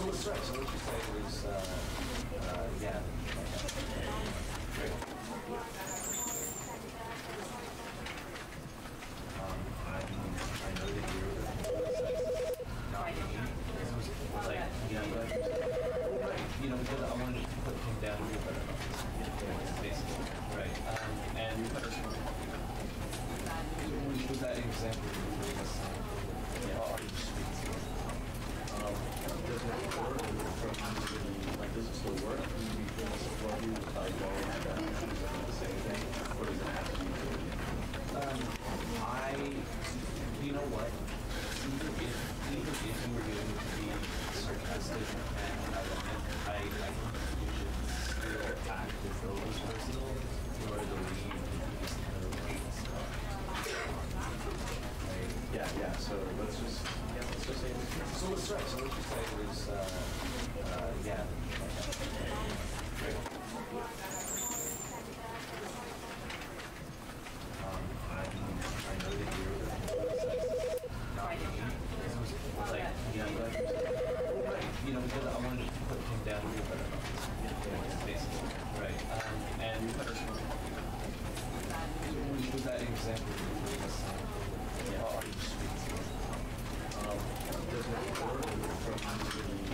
So let's start. So what you say was, yeah. Great. I know that you're not me. This was like, yeah, but you know, because I wanted to put him down a little better, basically, right? And with that example, yeah, are you speaking? Does it work from like does it still work? Do you feel what you like going at that the same thing, or does it have to be you know what? Even if you were going to be sarcastic and ironic, I think you should still act as though it was personal in order to leave this kind of stuff. Right? Yeah. So let's just say this. So let's start. So what you say was, yeah. Great. I know that you're not me. This was like, yeah, but you know, because I wanted to put him down a little better, basically, right? And with that example, yeah, are you speaking? Does it work from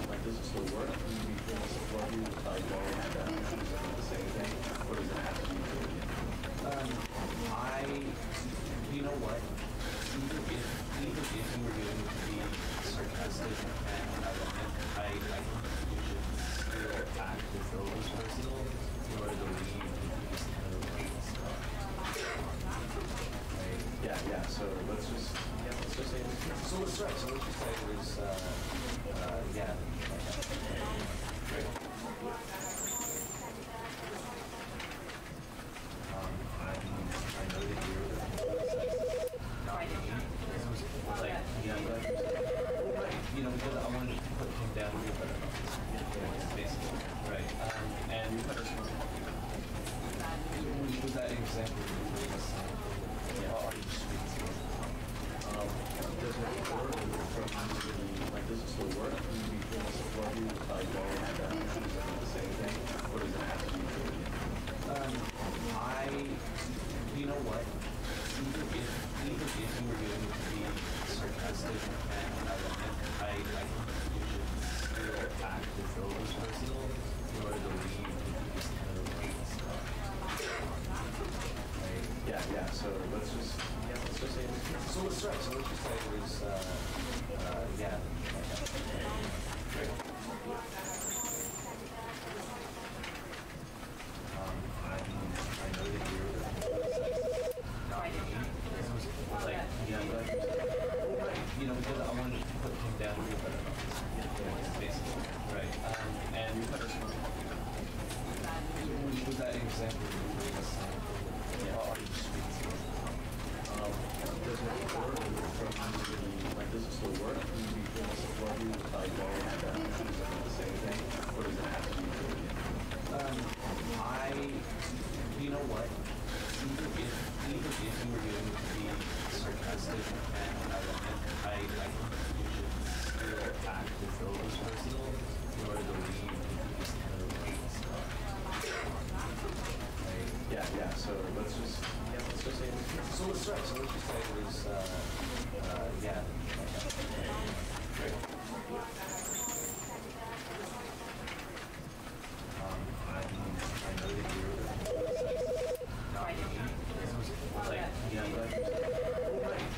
like does it still work? Do you feel what you like going at that the same thing, or does it have to be you know what? Even if you were going to be sarcastic and ironic, I think you should still act as though it was personal in order to leave this kind of stuff. Right? Yeah. So let's just say this. So let's start. So what you say was, yeah. Great. I know that you're not me. This was like, yeah, but you know, because I wanted to put him down a little better, basically, right? And with that example, yeah, are you speaking? Does it work from like does it still work? Do you feel what you like going at that the same thing, or does it have to be you know what? Even if you were going to be sarcastic and ironic, I think you should still act as though it was personal in order to leave this kind of stuff. Right? Yeah. So let's just say this. So let's start. So what you say was, yeah. Great. I know that you're not me. This was like, yeah, but you know, because I wanted to put him down a little better, basically, right? And with that example, yeah, are you speaking? Does it work from like does it still work? Do you feel what you like going at that the same thing, or does it have to be you know what? Even if you were going to be sarcastic and ironic, I think you should still act as though it was personal in order to leave this kind of stuff. Right? Yeah. So let's just say this. So let's start. So what you say was, yeah. Great. I know that you're not me. This was like, yeah, but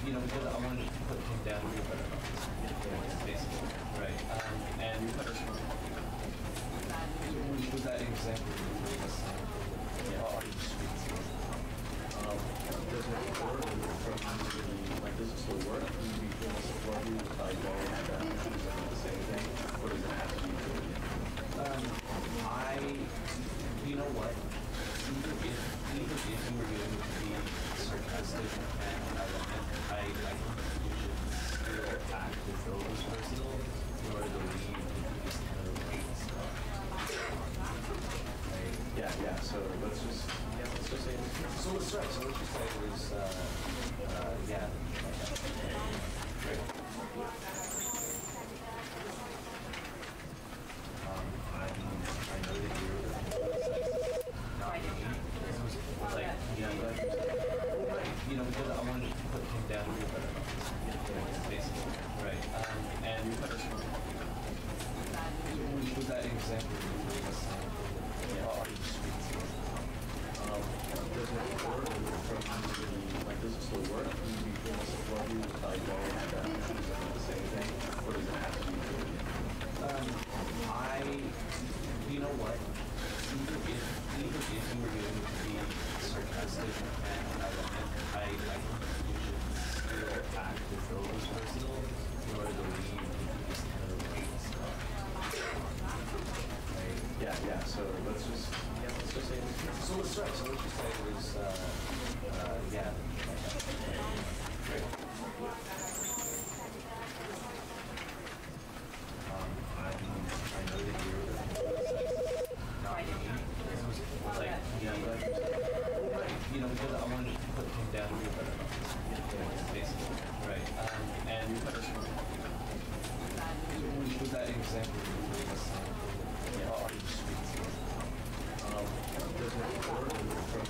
you know, because I wanted to put him down a little better, basically, right? And with that example, yeah, are you speaking? Does it work from like does it still work? Do you feel what you like going at that the same thing, or does it have to be you know what? Even if you were going to be sarcastic and ironic, I think you should still act as though it was personal in order to leave this kind of stuff. Right? Yeah. So let's just say this. So let's start. So what you say was, yeah. Great. glad you said that. You know, because I wanted to put him down here, but basically, right. And with that example, are you streets? Does it work from like does it still work? Will you be able to support you if I go and choose the same thing, or does it have to be doing it? You know what? Even if you were going to be sarcastic and ironic, I think you should still act as though it was personal, in order to leave this kind of stuff. Right? Yeah. So let's just say this. So let's try. So let's just say it was, yeah. Great. I know that you're not me. This was like, yeah, but, you know, because I wanted to put him down here, but basically, right. And with that example, are you streets? Does it work from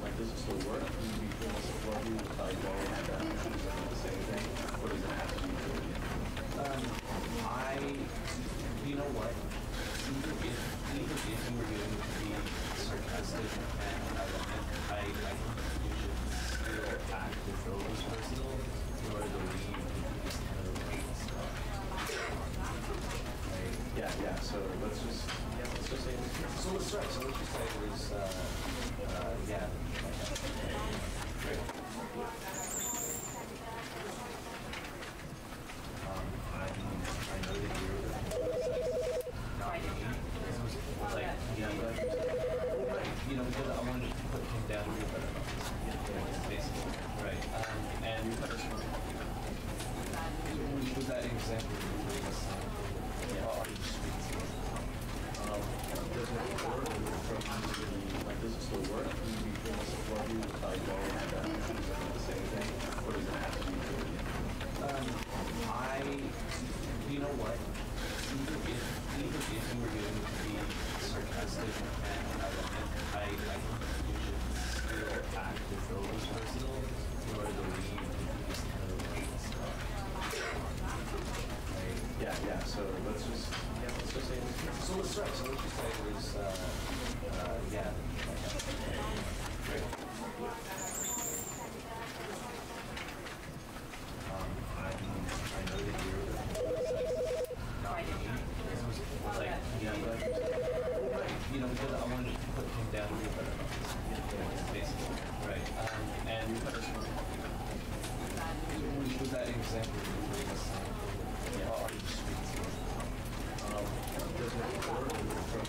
like does it still work? Will you be able to support you if I go and choose the same thing, or does it have to be doing it? You know what? Even if you were going to be sarcastic and ironic, I think you should still act as though it was personal, in order to leave this kind of stuff. Right? Yeah. So let's just say this. So let's try. So let's just say it was, yeah. Great. I know that you're not me. This was like, yeah, but, you know, because I wanted to put him down here, but basically, right. And with that example, are you streets? Does it work from like does it still work? Will you be able to support you if I go and choose the same thing, or does it have to be doing it? You know what? Even if you were going to be sarcastic and ironic, I think you should still act as though it was personal, in order to leave this kind of stuff. Right? Yeah. So let's just say this. So let's try. So let's just say it was, yeah. Great. I know that you're not me. This was like, yeah, but, you know, because I wanted to put him down here, but basically, right. And with that example, are you streets? Does it work from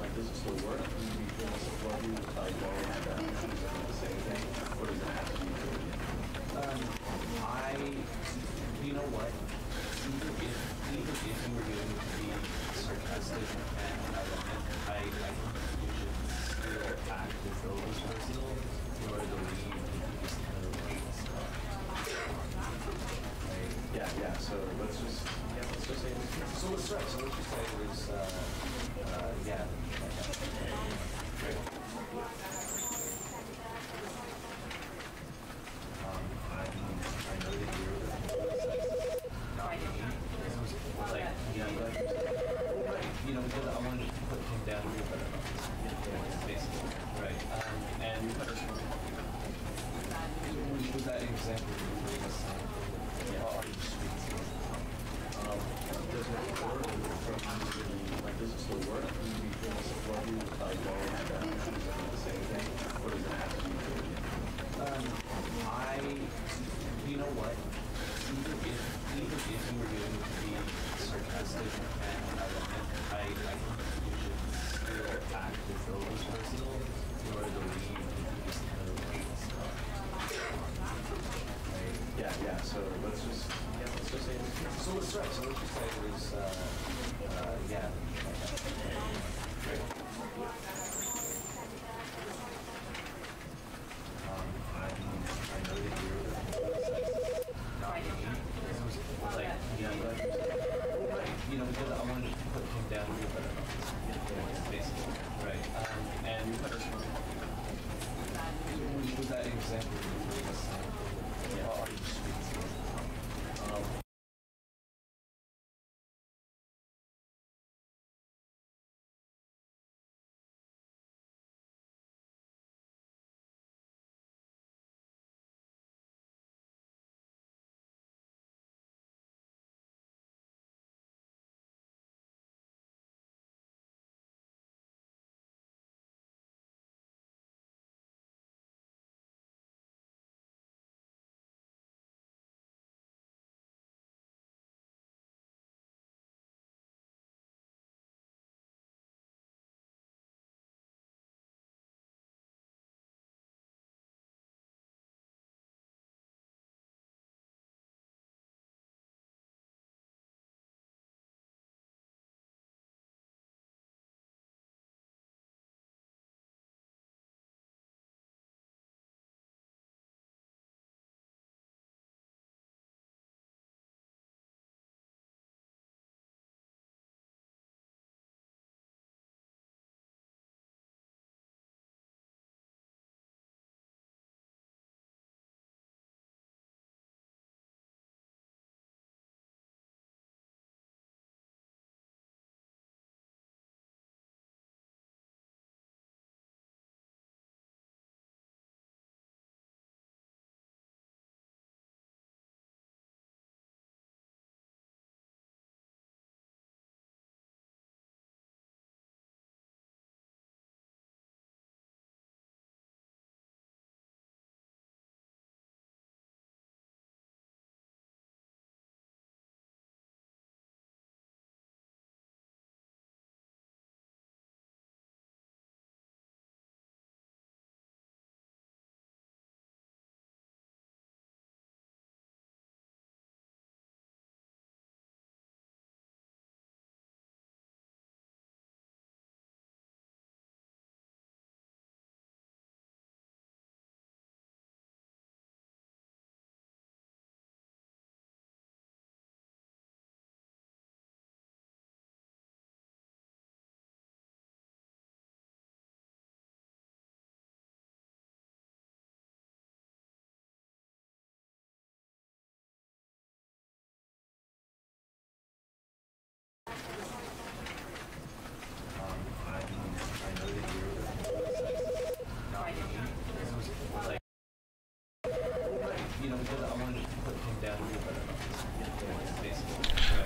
like does it still work? Will you be able to support you if I go and choose the same thing, or does it have to be doing it? You know what? Even if you were going to be sarcastic and ironic, I think you should still act as though it was personal, in order to leave this kind of stuff. Right? Yeah. So let's just say this. So let's try. So let's just say it was, yeah. Great. I know that you're not me. This was like, yeah, but, you know, because I wanted to put him down here, but basically, right. And with that example, are you streets? Does it work from like does it still work? Will you be able to support you if I go and choose the same thing, or does it have to be doing it? You know what? Even if you were going to be sarcastic and ironic, I think you should still act as though it was personal, in order to leave this kind of stuff. Right? Yeah. So let's just say this. So let's try. So let's just say it was, yeah. Great. I know that you're not me. This was like, yeah, but, you know, because I wanted to put him down here, but basically, right. And example of a sample? Yeah. Or are you just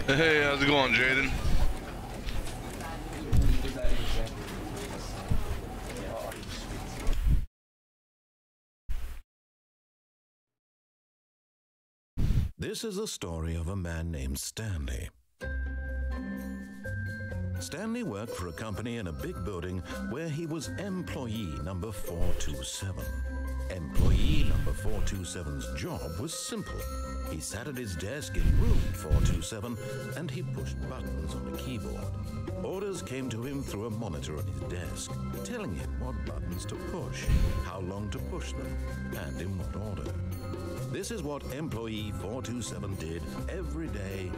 Hey, how's it going, Jaden? This is the story of a man named Stanley. Stanley worked for a company in a big building where he was employee number 427. Employee number 427's job was simple. He sat at his desk in room 427 and he pushed buttons on a keyboard. Orders came to him through a monitor on his desk, telling him what buttons to push, how long to push them, and in what order. This is what employee 427 did every day,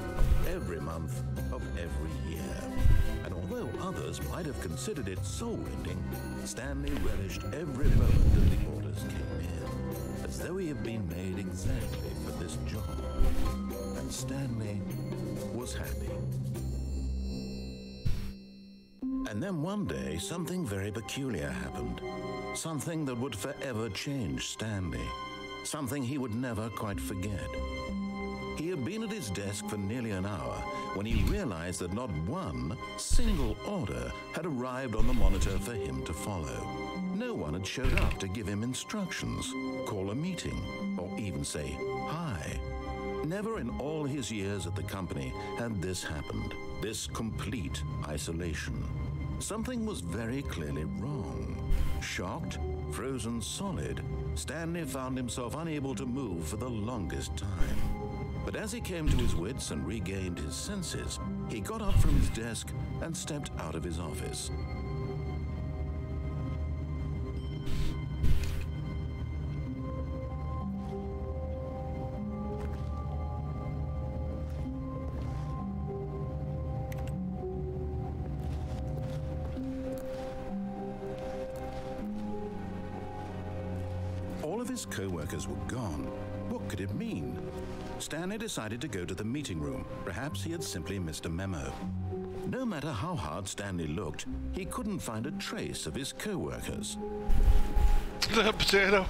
every month of every year. And although others might have considered it soul-rending, Stanley relished every moment that the orders came in, as though he had been made exactly for this job. And Stanley was happy. And then one day, something very peculiar happened. Something that would forever change Stanley. Something he would never quite forget. He had been at his desk for nearly an hour when he realized that not one single order had arrived on the monitor for him to follow. No one had showed up to give him instructions, call a meeting, or even say hi. Never in all his years at the company had this happened, this complete isolation. Something was very clearly wrong. Shocked, frozen solid, Stanley found himself unable to move for the longest time. But as he came to his wits and regained his senses, he got up from his desk and stepped out of his office. All All of his co-workers were gone. What could it mean? Stanley decided to go to the meeting room. Perhaps he had simply missed a memo. No matter how hard Stanley looked, he couldn't find a trace of his co-workers. The potato.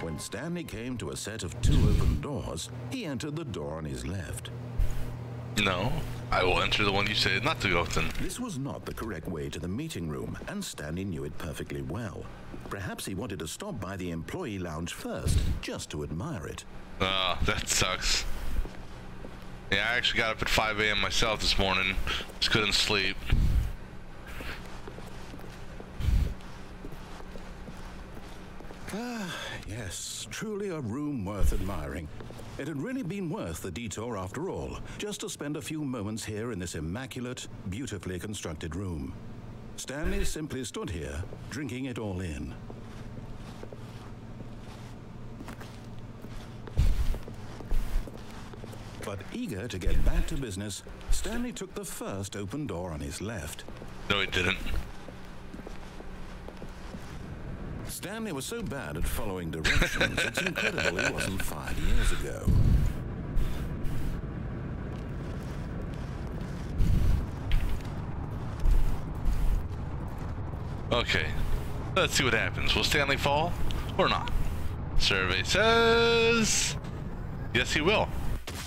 When Stanley came to a set of 2 open doors, he entered the door on his left. No, I will enter the one you said not to go then. This was not the correct way to the meeting room, and Stanley knew it perfectly well. Perhaps he wanted to stop by the employee lounge first, just to admire it. Ah, that sucks. Yeah, I actually got up at 5 a.m. myself this morning. Just couldn't sleep. Yes, truly a room worth admiring. It had really been worth the detour after all, just to spend a few moments here in this immaculate, beautifully constructed room. Stanley simply stood here, drinking it all in. But eager to get back to business, Stanley took the first open door on his left. No, he didn't. Stanley was so bad at following directions, it's incredible he wasn't fired years ago. Okay, let's see what happens. Will Stanley fall or not? Survey says yes, he will.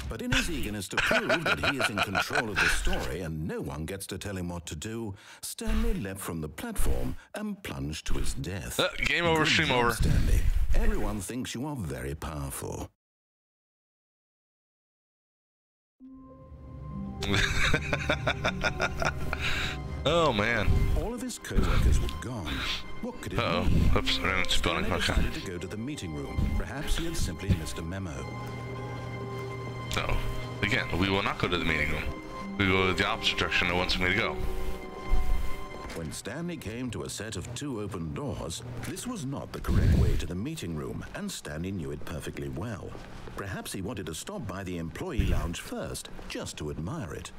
But in his eagerness to prove that he is in control of the story and no one gets to tell him what to do, Stanley leapt from the platform and plunged to his death. Game over, Good stream job, over. Stanley. Everyone thinks you are very powerful. Oh man. All of his co-workers were gone. What could it mean? Oops, ran into spelling. Stanley Okay. decided to go to the meeting room. Perhaps he had simply missed a memo. So, again, we will not go to the meeting room. We go the opposite direction it wants me to go. When Stanley came to a set of 2 open doors, this was not the correct way to the meeting room, and Stanley knew it perfectly well. Perhaps he wanted to stop by the employee lounge first, just to admire it.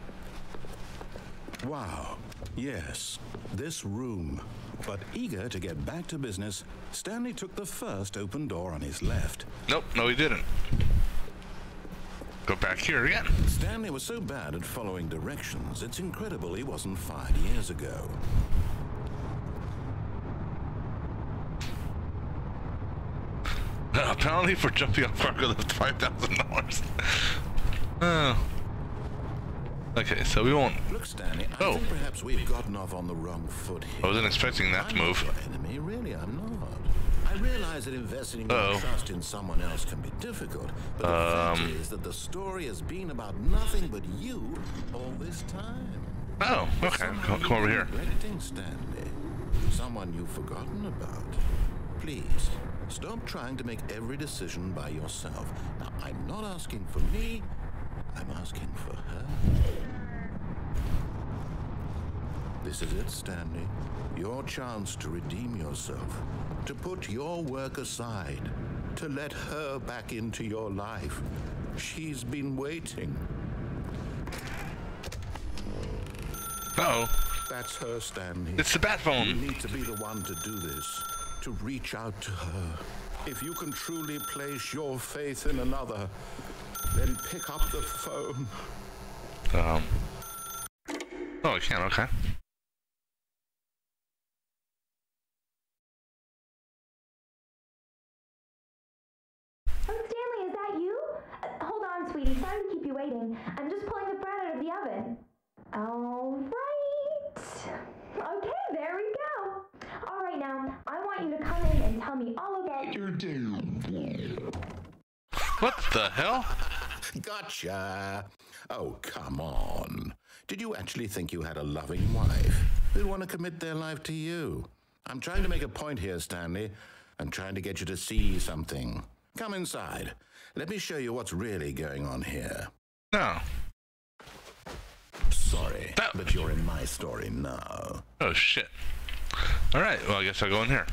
Wow, yes, this room. But eager to get back to business, Stanley took the first open door on his left. Nope, no he didn't. Go back here again. Stanley was so bad at following directions, it's incredible he wasn't fired years ago. Penalty for jumping off cargo left $5,000. Oh. Okay, so we won't. Look, Stanley, I think perhaps we've gotten off on the wrong foot here. I wasn't expecting that to move. I'm not your enemy, really, I'm not. I realize that investing your trust in someone else can be difficult, but the fact is that the story has been about nothing but you all this time. Oh, okay. Come over here. Neglecting Stanley. Someone you've forgotten about. Please, stop trying to make every decision by yourself. Now, I'm not asking for me, I'm asking for her. This is it, Stanley. Your chance to redeem yourself, to put your work aside, to let her back into your life. She's been waiting. Uh-oh. That's her, Stanley. It's the bat phone. You need to be the one to do this, to reach out to her. If you can truly place your faith in another, then pick up the phone. Oh, I can, okay. Stanley, is that you? Hold on, sweetie. Sorry to keep you waiting. I'm just pulling the bread out of the oven. All right. Okay, there we go. All right, now, I want you to come in and tell me all about your day. What the hell? Gotcha. Oh, come on. Did you actually think you had a loving wife who'd want to commit their life to you? I'm trying to make a point here, Stanley. I'm trying to get you to see something. Come inside. Let me show you what's really going on here. No. Sorry, but you're in my story now. Oh, shit. All right, well, I guess I'll go in here.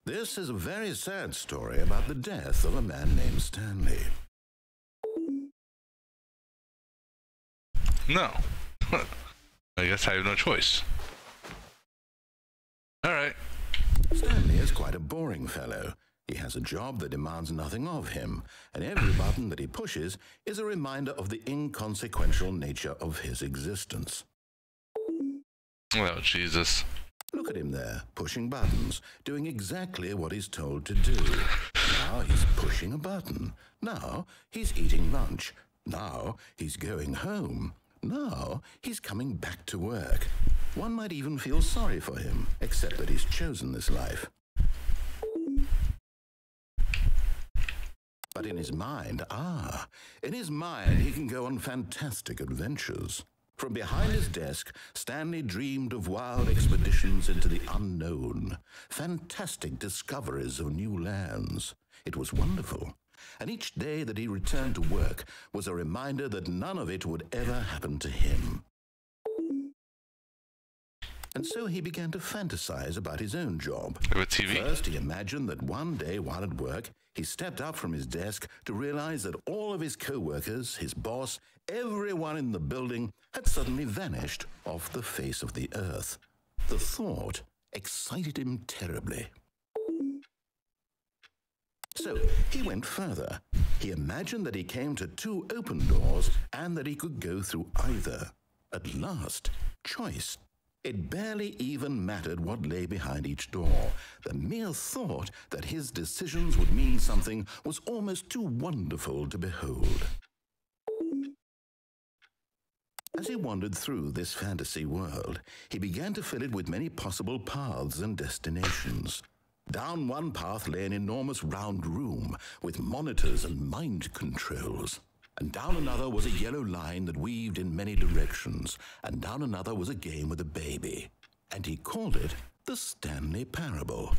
This is a very sad story about the death of a man named Stanley. No. I guess I have no choice. All right. Stanley is quite a boring fellow. He has a job that demands nothing of him, and every button that he pushes is a reminder of the inconsequential nature of his existence. Oh, Jesus. Look at him there, pushing buttons, doing exactly what he's told to do. Now he's pushing a button. Now he's eating lunch. Now he's going home. Now he's coming back to work. One might even feel sorry for him, except that he's chosen this life. But in his mind, he can go on fantastic adventures. From behind his desk, Stanley dreamed of wild expeditions into the unknown, fantastic discoveries of new lands. It was wonderful, and each day that he returned to work was a reminder that none of it would ever happen to him. And so he began to fantasize about his own job. With TV. First, he imagined that one day while at work, he stepped up from his desk to realize that all of his co-workers, his boss, everyone in the building had suddenly vanished off the face of the earth. The thought excited him terribly. So he went further. He imagined that he came to 2 open doors and that he could go through either. At last, choice. It barely even mattered what lay behind each door. The mere thought that his decisions would mean something was almost too wonderful to behold. As he wandered through this fantasy world, he began to fill it with many possible paths and destinations. Down one path lay an enormous round room with monitors and mind controls. And down another was a yellow line that weaved in many directions, and down another was a game with a baby. And he called it the Stanley Parable.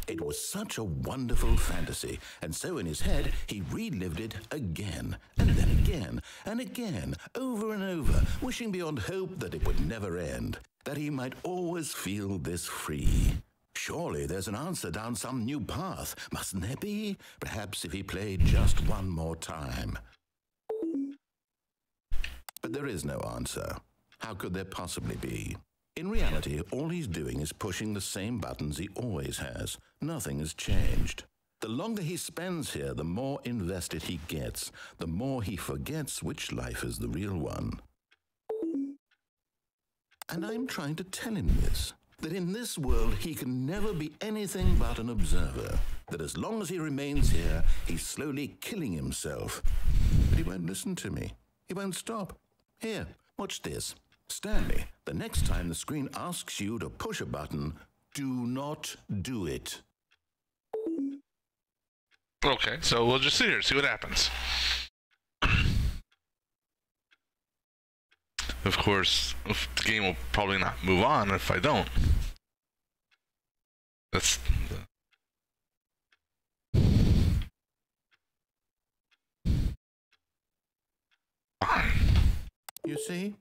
It was such a wonderful fantasy, and so in his head he relived it again, and then again, and again, over and over, wishing beyond hope that it would never end, that he might always feel this free. Surely there's an answer down some new path, mustn't there be? Perhaps if he played just one more time. But there is no answer. How could there possibly be? In reality, all he's doing is pushing the same buttons he always has. Nothing has changed. The longer he spends here, the more invested he gets, the more he forgets which life is the real one. And I'm trying to tell him this. That in this world he can never be anything but an observer. That as long as he remains here, he's slowly killing himself. But he won't listen to me. He won't stop. Here, watch this. Stanley, the next time the screen asks you to push a button, do not do it. Okay, so we'll just sit here and see what happens. Of course, the game will probably not move on if I don't. That's fine. You see?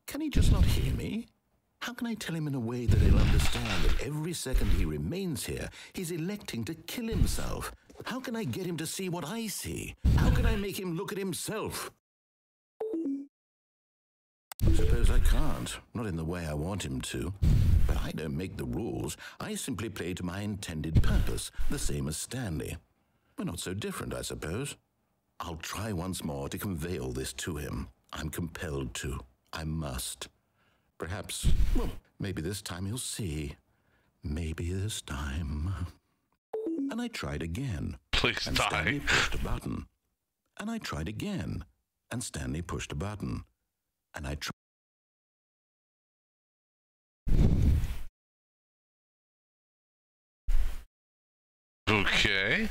Can he just not hear me? How can I tell him in a way that he'll understand that every second he remains here, he's electing to kill himself? How can I get him to see what I see? How can I make him look at himself? I suppose I can't, not in the way I want him to. But I don't make the rules. I simply play to my intended purpose, the same as Stanley. We're not so different, I suppose. I'll try once more to convey all this to him. I'm compelled to. I must. Perhaps, well, maybe this time he'll see. Maybe this time. And I tried again. Please and die. Stanley pushed a button. And I tried again. And Stanley pushed a button. And I tried. Okay.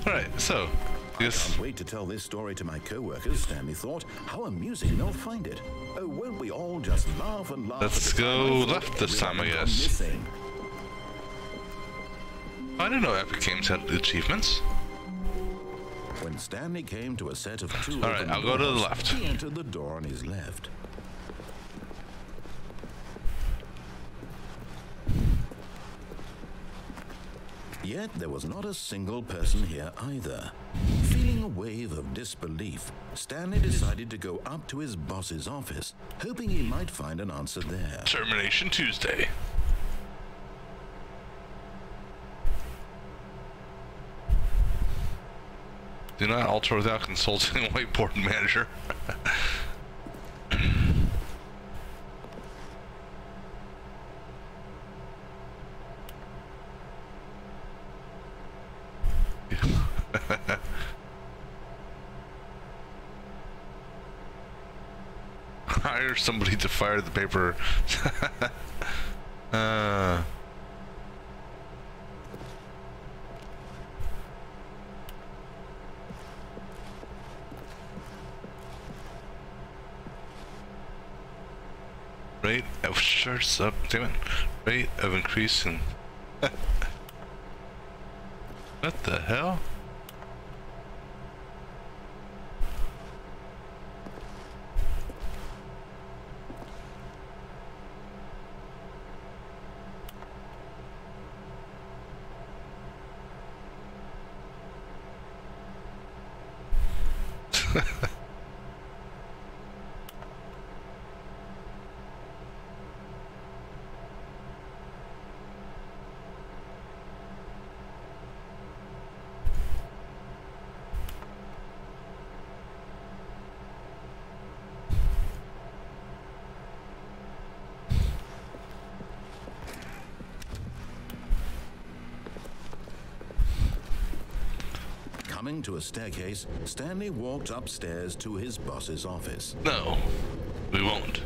Alright, so yes. Can't wait to tell this story to my co-workers, Stanley thought. How amusing they'll find it. Oh, won't we all just laugh and laugh? Let's at the go time I left thought this time, I everyone guess. missing. I didn't know Epic Games had achievements. When Stanley came to a set of two All right, open I'll go to the doors, left. He entered the door on his left. Yet there was not a single person here either. Feeling a wave of disbelief, Stanley decided to go up to his boss's office, hoping he might find an answer there. Termination Tuesday. Do not alter without consulting a whiteboard manager. Hire somebody to fire the paper. Rate of shirts up, damn it. Rate of increase in. What the hell? Coming to a staircase, Stanley walked upstairs to his boss's office. No, we won't.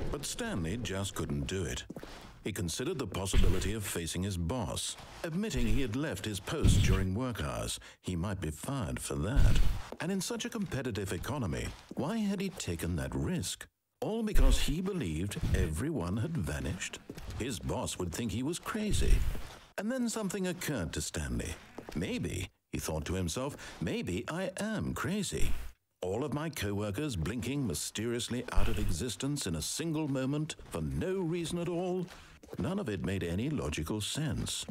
But Stanley just couldn't do it. He considered the possibility of facing his boss, admitting he had left his post during work hours. He might be fired for that. And in such a competitive economy, why had he taken that risk? All because he believed everyone had vanished? His boss would think he was crazy. And then something occurred to Stanley. Maybe, he thought to himself, maybe I am crazy. All of my co-workers blinking mysteriously out of existence in a single moment for no reason at all? None of it made any logical sense.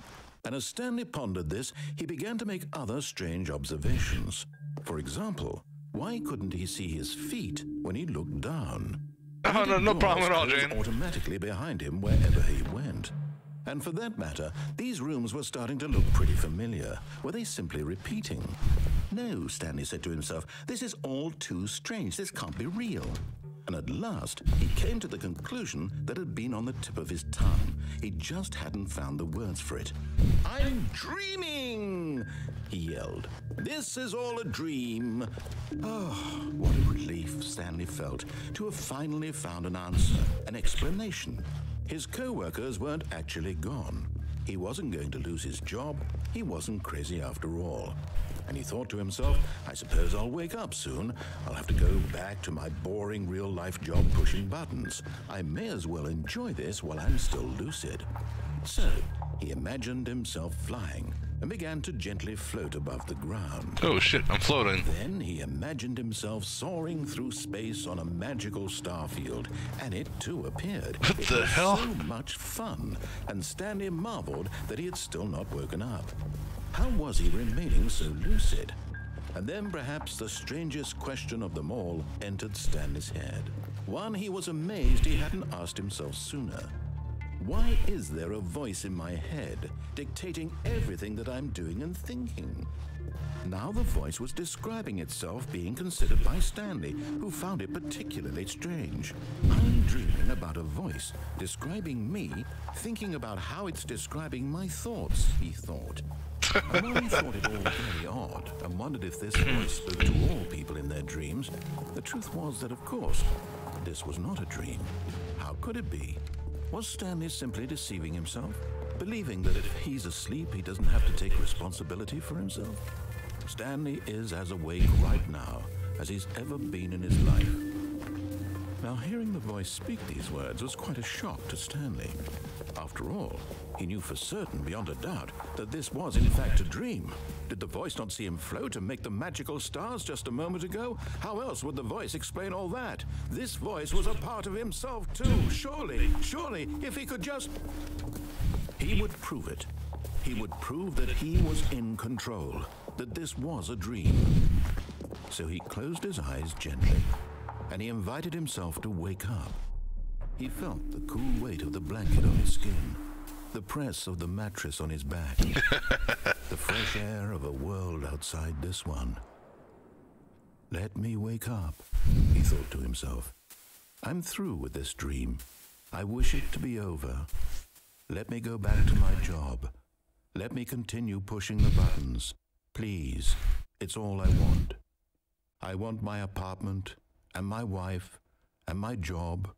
And as Stanley pondered this, he began to make other strange observations. For example, why couldn't he see his feet when he looked down? Oh, no problem at all, Doors Jane. automatically behind him wherever he went. And for that matter, these rooms were starting to look pretty familiar. Were they simply repeating? No, Stanley said to himself, this is all too strange. This can't be real. And at last, he came to the conclusion that had been on the tip of his tongue. He just hadn't found the words for it. I'm dreaming, he yelled. This is all a dream. Oh, what a relief Stanley felt to have finally found an answer, an explanation. His co-workers weren't actually gone. He wasn't going to lose his job. He wasn't crazy after all. And he thought to himself, I suppose I'll wake up soon. I'll have to go back to my boring real-life job pushing buttons. I may as well enjoy this while I'm still lucid. So, he imagined himself flying and began to gently float above the ground. Oh shit, I'm floating. Then he imagined himself soaring through space on a magical starfield, and it too appeared. What It the was hell? so much fun, and Stanley marveled that he had still not woken up. How was he remaining so lucid? And then perhaps the strangest question of them all entered Stanley's head. One he was amazed he hadn't asked himself sooner. Why is there a voice in my head dictating everything that I'm doing and thinking? Now the voice was describing itself being considered by Stanley, who found it particularly strange. I'm dreaming about a voice describing me, thinking about how it's describing my thoughts, he thought. And while he thought it all very odd and wondered if this voice spoke to all people in their dreams, the truth was that, of course, this was not a dream. How could it be? Was Stanley simply deceiving himself? Believing that if he's asleep, he doesn't have to take responsibility for himself? Stanley is as awake right now as he's ever been in his life. Now, hearing the voice speak these words was quite a shock to Stanley. After all, he knew for certain, beyond a doubt, that this was in fact a dream. Did the voice not see him float and make the magical stars just a moment ago? How else would the voice explain all that? This voice was a part of himself too. Surely, if he could just... He would prove it. He would prove that he was in control, that this was a dream. So he closed his eyes gently, and he invited himself to wake up. He felt the cool weight of the blanket on his skin, the press of the mattress on his back, the fresh air of a world outside this one. Let me wake up, he thought to himself. I'm through with this dream. I wish it to be over. Let me go back to my job. Let me continue pushing the buttons. Please, it's all I want. I want my apartment, and my wife, and my job.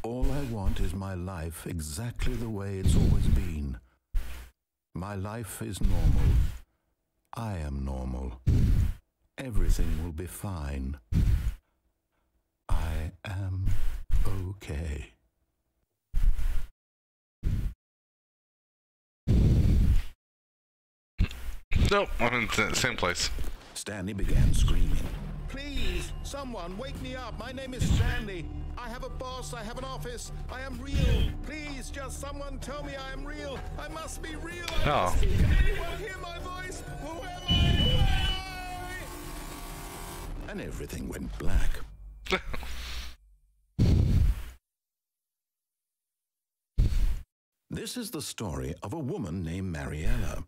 All I want is my life exactly the way it's always been. My life is normal. I am normal. Everything will be fine. I am okay. Nope, I'm in the same place. Stanley began screaming. Please, someone, wake me up. My name is Stanley. I have a boss. I have an office. I am real. Please, just someone tell me I am real. I must be real. Can anyone hear my voice? Who am I? Who am I? And everything went black. This is the story of a woman named Mariella.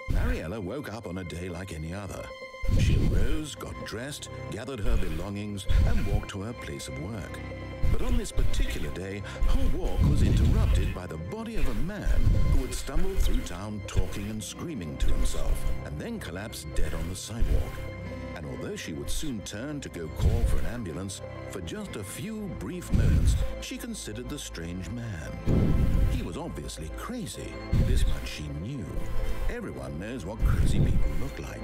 Mariella woke up on a day like any other. She arose, got dressed, gathered her belongings, and walked to her place of work. But on this particular day, her walk was interrupted by the body of a man who had stumbled through town talking and screaming to himself, and then collapsed dead on the sidewalk. And although she would soon turn to go call for an ambulance, for just a few brief moments, she considered the strange man. He was obviously crazy. This much she knew. Everyone knows what crazy people look like.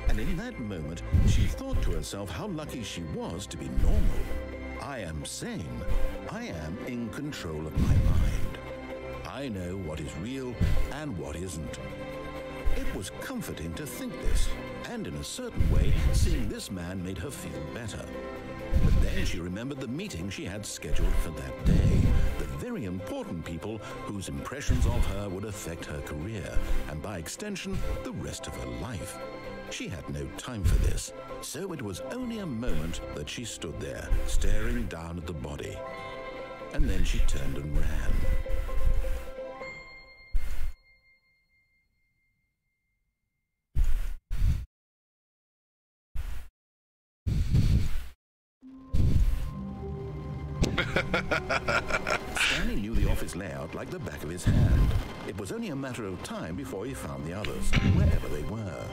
And in that moment, she thought to herself how lucky she was to be normal. I am sane. I am in control of my mind. I know what is real and what isn't. It was comforting to think this, and in a certain way, seeing this man made her feel better. But then she remembered the meeting she had scheduled for that day, the very important people whose impressions of her would affect her career, and by extension, the rest of her life. She had no time for this, so it was only a moment that she stood there, staring down at the body. And then she turned and ran. Stanley knew the office layout like the back of his hand. It was only a matter of time before he found the others, wherever they were.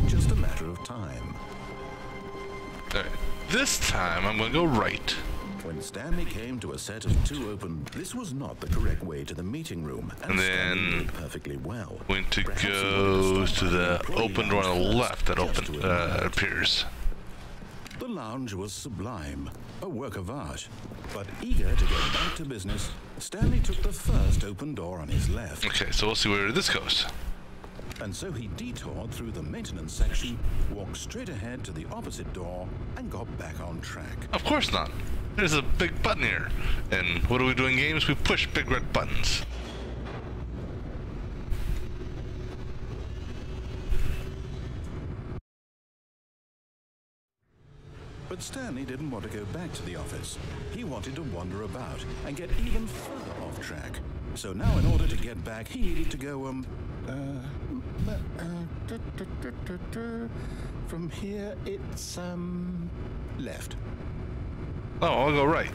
Just a matter of time. Alright, this time I'm gonna go right. When Stanley came to a set of two open, this was not the correct way to the meeting room, and Stanley knew it perfectly well. Going to go to the open door on the left that appears. The lounge was sublime, a work of art. But eager to get back to business, Stanley took the first open door on his left. Okay, so we'll see where this goes. And so he detoured through the maintenance section, walked straight ahead to the opposite door, and got back on track. Of course not. There's a big button here. And what do we do in games? We push big red buttons. But Stanley didn't want to go back to the office. He wanted to wander about and get even further off track. So now in order to get back, he needed to go, from here it's, left. Oh, I'll go right.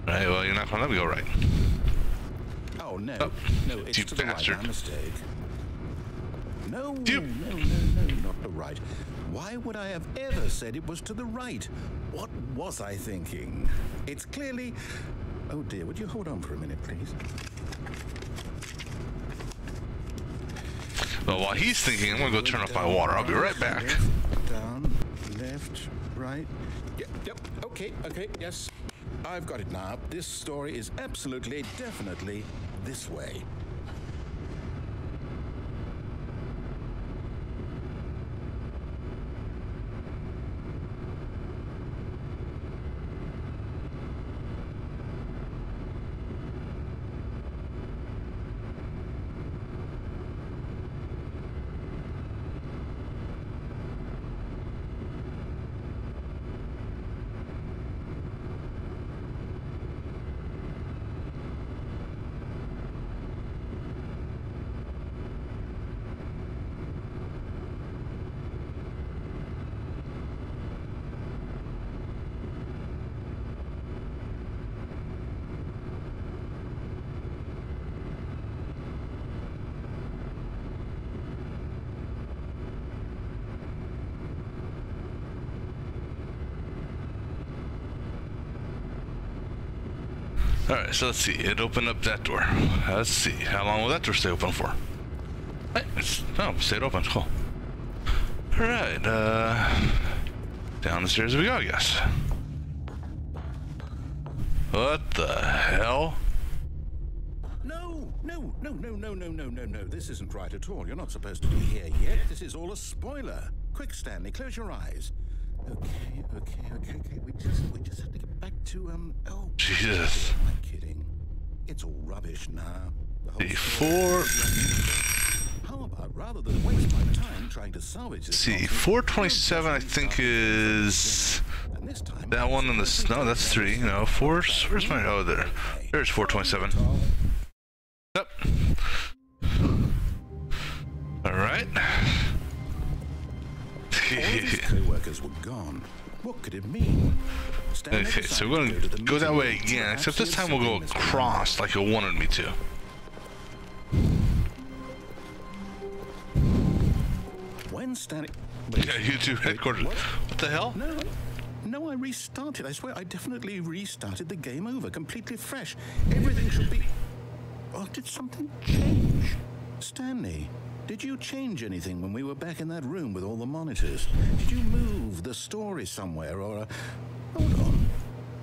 Right, well, you're not gonna let me go right. Oh, no. Oh, no, it's you to the right, bastard. my mistake. No, You- no, not the right. Why would I have ever said it was to the right? What was I thinking? It's clearly... Oh dear, would you hold on for a minute, please? Well, while he's thinking, I'm gonna go turn off my water. I'll be right back. Down, left, right. Yep, okay, yes. I've got it now. This story is absolutely, definitely this way. Alright, so let's see. It opened up that door. Let's see. How long will that door stay open for? Hey, it stayed open. Cool. Alright, down the stairs we go, I guess. What the hell? No. This isn't right at all. You're not supposed to be here yet. This is all a spoiler. Quick, Stanley, close your eyes. Okay. We just have to get back to, oh. Jesus. I'm kidding. It's all rubbish now. How about rather than waste my time trying to salvage this? See, 427 I think is that one in the snow. That's 3. No, 4. Where's my? Oh, there. There's 427. Yep. All right. All of his co-workers were gone. What could it mean? Okay, so we're going to go that way again, except this time we'll go across like it wanted me to. When Stanley... Yeah, YouTube headquarters. What the hell? No, I restarted. I swear, I definitely restarted the game over, completely fresh. Everything should be... Oh, did something change? Stanley, did you change anything when we were back in that room with all the monitors? Did you move the story somewhere or... Hold on.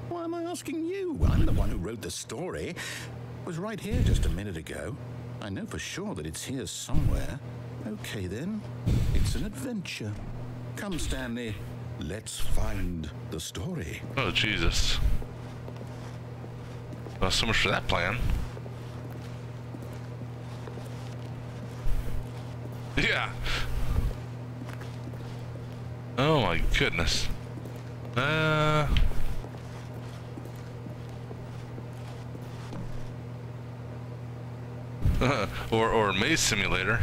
Why am I asking you? I'm the one who wrote the story. It was right here just a minute ago. I know for sure that it's here somewhere. Okay, then. It's an adventure. Come, Stanley. Let's find the story. Oh, Jesus. Well, so much for that plan. Yeah. Oh my goodness. Or maze simulator.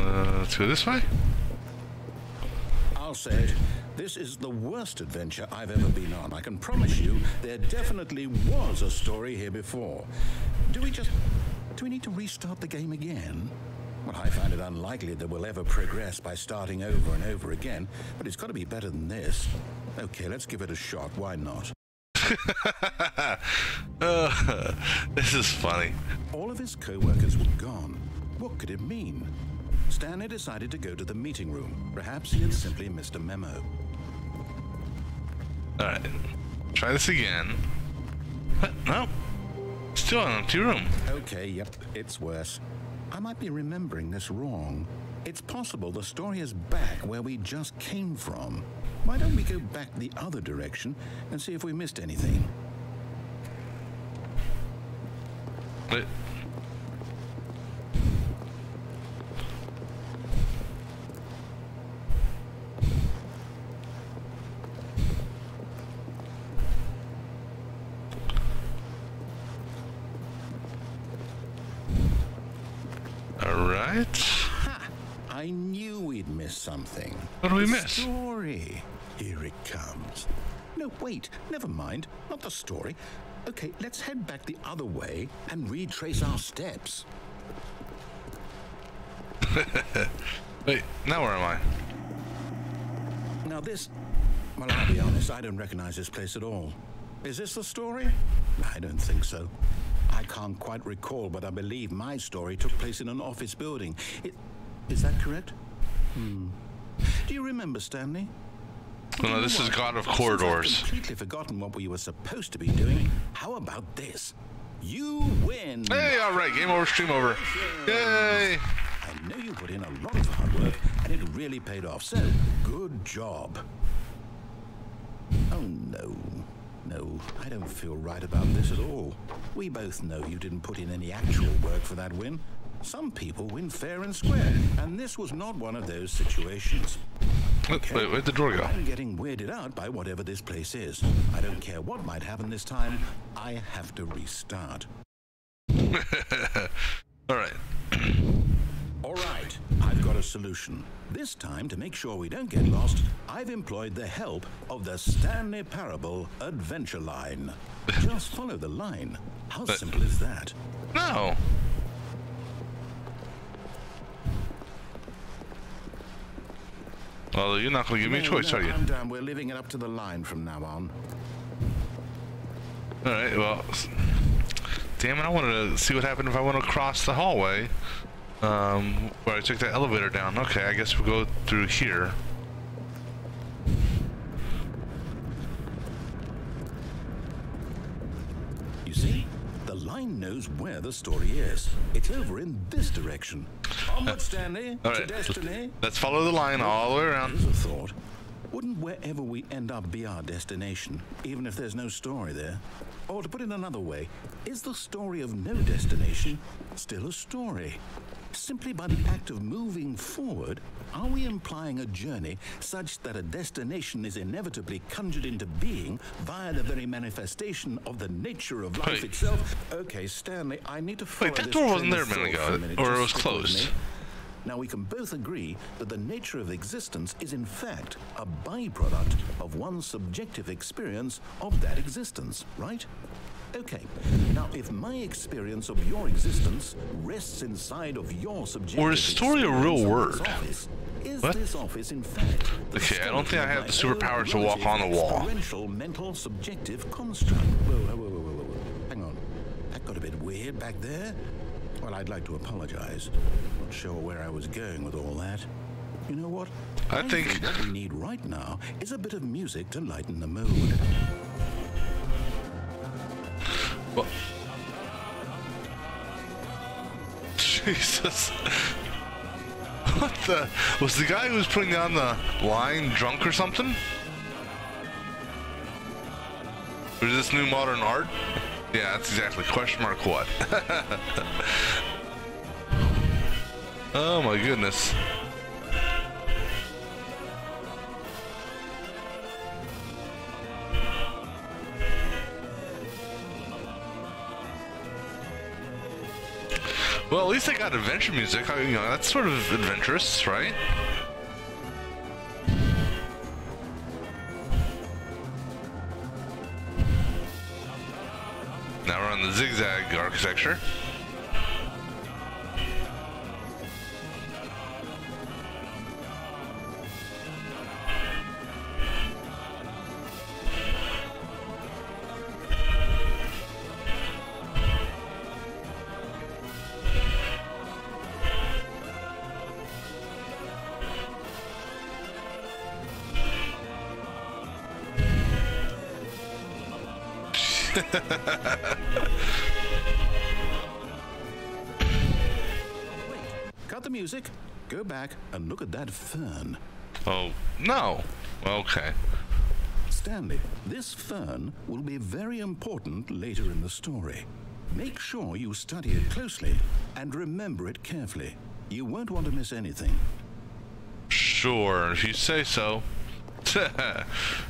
Let's go this way. I'll say it. This is the worst adventure I've ever been on. I can promise you there definitely was a story here before. Do we need to restart the game again? Well, I find it unlikely that we'll ever progress by starting over and over again, but it's got to be better than this. Okay, let's give it a shot. Why not? This is funny. All of his co-workers were gone. What could it mean? Stanley decided to go to the meeting room. Perhaps he had simply missed a memo. Alright, try this again. No, still an empty room. Okay, yep, it's worse. I might be remembering this wrong. It's possible the story is back where we just came from. Why don't we go back the other direction and see if we missed anything? But Ha! I knew we'd miss something. What do we miss? Story. Here it comes. No, wait. Never mind. Not the story. Okay, let's head back the other way and retrace our steps. Wait, now where am I? Now this... Well, I'll be honest, I don't recognize this place at all. Is this the story? I don't think so. I can't quite recall, but I believe my story took place in an office building. Is that correct? Do you remember, Stanley? Well, no, this is God of Since Corridors. I've completely forgotten what we were supposed to be doing. How about this? You win! Hey, all right, game over, stream over. Yay! I know you put in a lot of hard work, and it really paid off, so good job. Oh, no. No, I don't feel right about this at all. We both know you didn't put in any actual work for that win. Some people win fair and square, and this was not one of those situations. Okay. Wait, where'd the door go? I'm getting weirded out by whatever this place is. I don't care what might happen this time. I have to restart. All right. All right, I've got a solution. This time, to make sure we don't get lost, I've employed the help of the Stanley Parable Adventure Line. Just follow the line. How simple is that? No. Well, you're not going to give me a choice, are you? I'm done. We're leaving it up to the line from now on. All right, well, damn it, I wanted to see what happened if I went across the hallway, where I took that elevator down. Okay, I guess we'll go through here. You see, the line knows where the story is. It's over in this direction. Onward, Stanley, All to right, destiny. let's follow the line all the way around. Here's a thought. Wouldn't wherever we end up be our destination, even if there's no story there? Or to put it another way, is the story of no destination still a story? Simply by the act of moving forward, are we implying a journey such that a destination is inevitably conjured into being via the very manifestation of the nature of life Wait. itself? Okay, Stanley, I need to follow Wait, that this door train wasn't there a of minute thought for ago, minute. or it Just was stick with closed. me. Now, we can both agree that the nature of existence is in fact a byproduct of one's subjective experience of that existence, right? Okay, now if my experience of your existence rests inside of your subjective Or is story a real experience of word? this office, is What? this office in fact the Okay, I don't think I story have of the superpower my to walk relative on the wall. experiential mental subjective construct. Whoa. Hang on. That got a bit weird back there. Well, I'd like to apologize. Not sure where I was going with all that. You know what? I think- what we need right now is a bit of music to lighten the mood. Well, Jesus. What the? Was the guy who was putting down the line drunk or something? Or is this new modern art? Yeah, that's exactly. Question mark what? Oh my goodness. Well, at least I got adventure music. You know, that's sort of adventurous, right? Now we're on the zigzag architecture. Cut the music, go back and look at that fern. Oh, no. Okay. Stanley, this fern will be very important later in the story. Make sure you study it closely and remember it carefully. You won't want to miss anything. Sure, if you say so.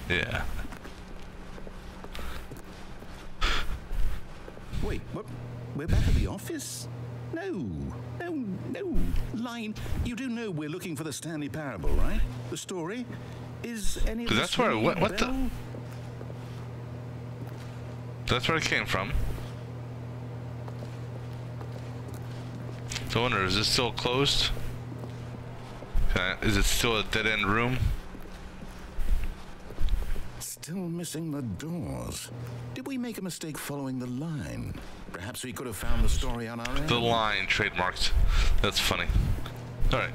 Yeah. Wait, what? We're back at the office? No. Line, you do know we're looking for the Stanley Parable, right? The story? Is any of this That's where I ringing went. a What the? bell? That's where it came from. So I wonder, is this still closed? Is it still a dead-end room? Still missing the doors. Did we make a mistake following the line? Perhaps we could have found the story on our own. The line trademarked. That's funny. All right.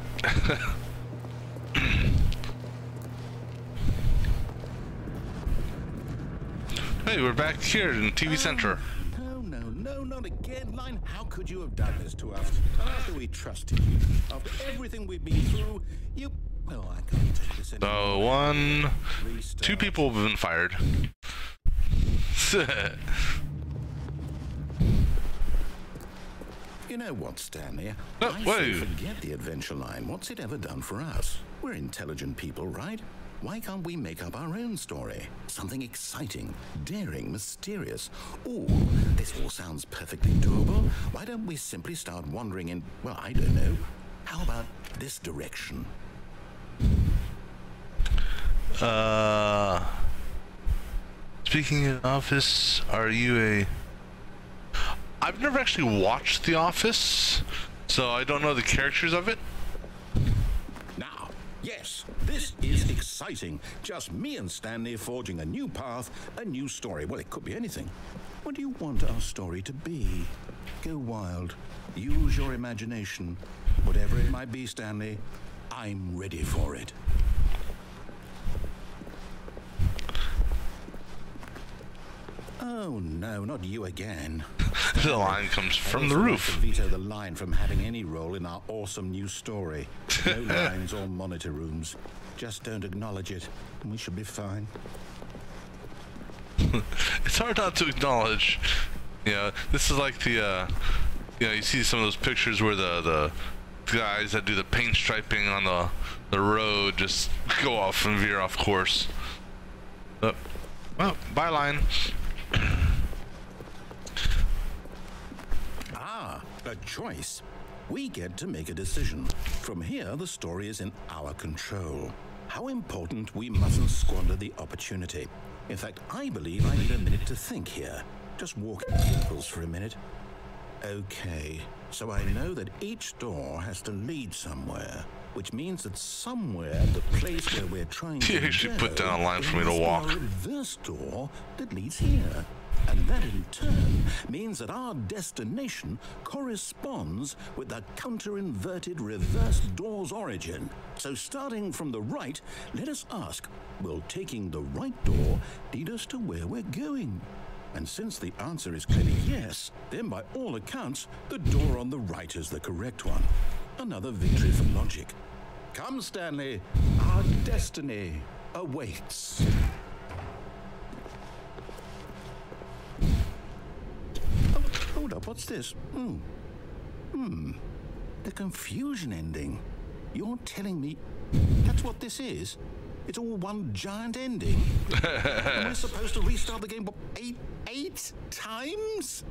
Hey, we're back here in TV Center. No, not again, Line. How could you have done this to us? After we trusted you, after everything we've been through, you... Well, I can't take this anymore. So two people have been fired. You know what, Stanley? Oh, I wait. so forget the adventure line. What's it ever done for us? We're intelligent people, right? Why can't we make up our own story? Something exciting, daring, mysterious. Ooh, this all sounds perfectly doable. Why don't we simply start wandering in, well, I don't know. How about this direction? Speaking of Office, are you a... I've never actually watched The Office, so I don't know the characters of it. Now, yes, this is exciting. Just me and Stanley forging a new path, a new story. Well, it could be anything. What do you want our story to be? Go wild. Use your imagination. Whatever it might be, Stanley, I'm ready for it. Oh, no, not you again. The line comes from the I also roof. like to veto the line from having any role in our awesome new story. No lines or monitor rooms. Just don't acknowledge it, and we should be fine. It's hard not to acknowledge. You know, this is like the, you know, you see some of those pictures where the guys that do the paint striping on the road just go off and veer off course. Well, byline. Ah, a choice. We get to make a decision. From here, the story is in our control. How important we mustn't squander the opportunity. In fact, I believe I need a minute to think here. Just walk in circles for a minute. Okay, so I know that each door has to lead somewhere, which means that somewhere the place where we're trying to You actually put down a line for me to must be walk. a reverse door that leads here. And that in turn means that our destination corresponds with the counter-inverted reverse door's origin. So starting from the right, let us ask, will taking the right door lead us to where we're going? And since the answer is clearly yes, then by all accounts, the door on the right is the correct one. Another victory for logic. Come, Stanley, our destiny awaits. Oh, hold up, what's this? The confusion ending. You're telling me that's what this is? It's all one giant ending? And we're supposed to restart the game, what, eight times?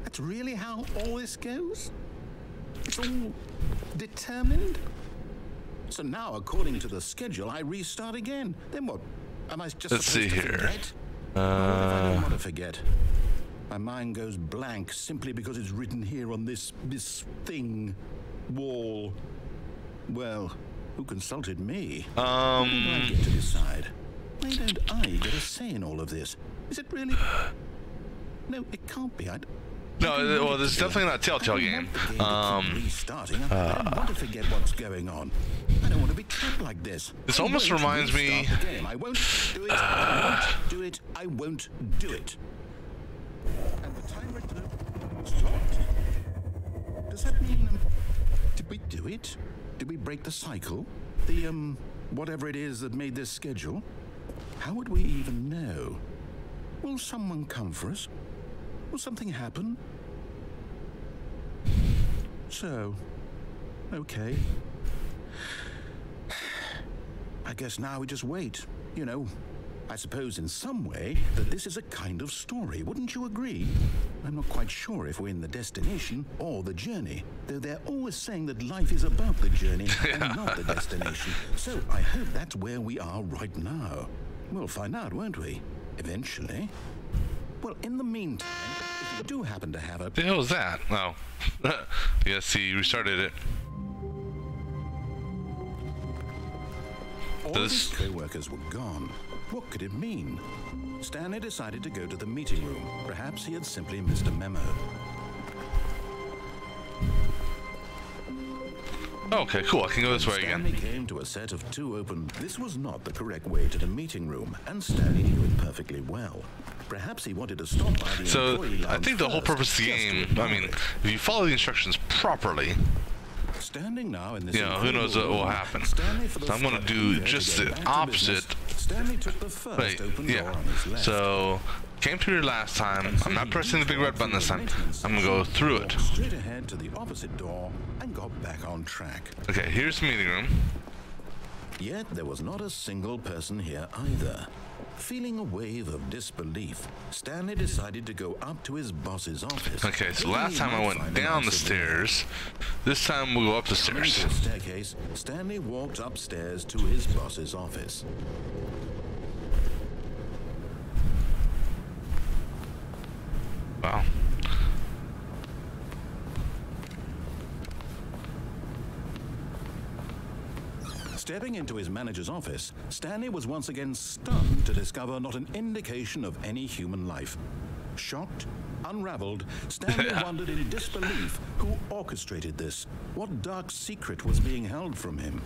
That's really how all this goes? It's all determined? So now, according to the schedule, I restart again. Then what? Am I just Let's see supposed to here. forget? What if I don't want to forget? My mind goes blank simply because it's written here on this thing, wall. Well, who consulted me? Why don't I get to decide? Why don't I get a say in all of this? Is it really? No, it can't be. No, well, this is definitely not a Telltale game. Restarting. I don't want to forget what's going on. I don't want to be trapped like this. This I almost won't reminds me- restart the game. I won't do it. I won't do it. I won't do it. And the timer stopped. Does that mean did we do it? Did we break the cycle? The whatever it is that made this schedule? How would we even know? Will someone come for us? Will something happen? So, okay. I guess now we just wait. You know, I suppose in some way that this is a kind of story. Wouldn't you agree? I'm not quite sure if we're in the destination or the journey, though they're always saying that life is about the journey and not the destination. So I hope that's where we are right now. We'll find out, won't we? Eventually. Well, in the meantime, if you do happen to have a... The hell was that? Oh. Yes, he restarted it. All of his co-workers were gone. What could it mean? Stanley decided to go to the meeting room. Perhaps he had simply missed a memo. Okay, cool. I can go this way Stanley again. came to a set of two open. This was not the correct way to the meeting room, and Stanley knew it perfectly well. Perhaps he wanted to stop by the So employee I lounge think the whole first, purpose of the just to game, I mean, acknowledge. if you follow the instructions properly, Standing now in this you know, who knows what will happen. Stanley for the So I'm gonna first do time just to the get back to opposite. business. Stanley took the first Right, open door yeah. on his left. So came through here last time. I'm not pressing the big red button this time. I'm gonna go through it. Walked straight ahead to the opposite door and got back on track. Okay, here's the meeting room. Yet there was not a single person here either. Feeling a wave of disbelief, Stanley decided to go up to his boss's office. Okay, so thinking last he time I might went find an down the answer there. stairs. This time we'll go up the Coming stairs. to a staircase, Stanley walked upstairs to his boss's office. Wow. Stepping into his manager's office, Stanley was once again stunned to discover not an indication of any human life. Shocked, unraveled, Stanley wondered in disbelief who orchestrated this. What dark secret was being held from him?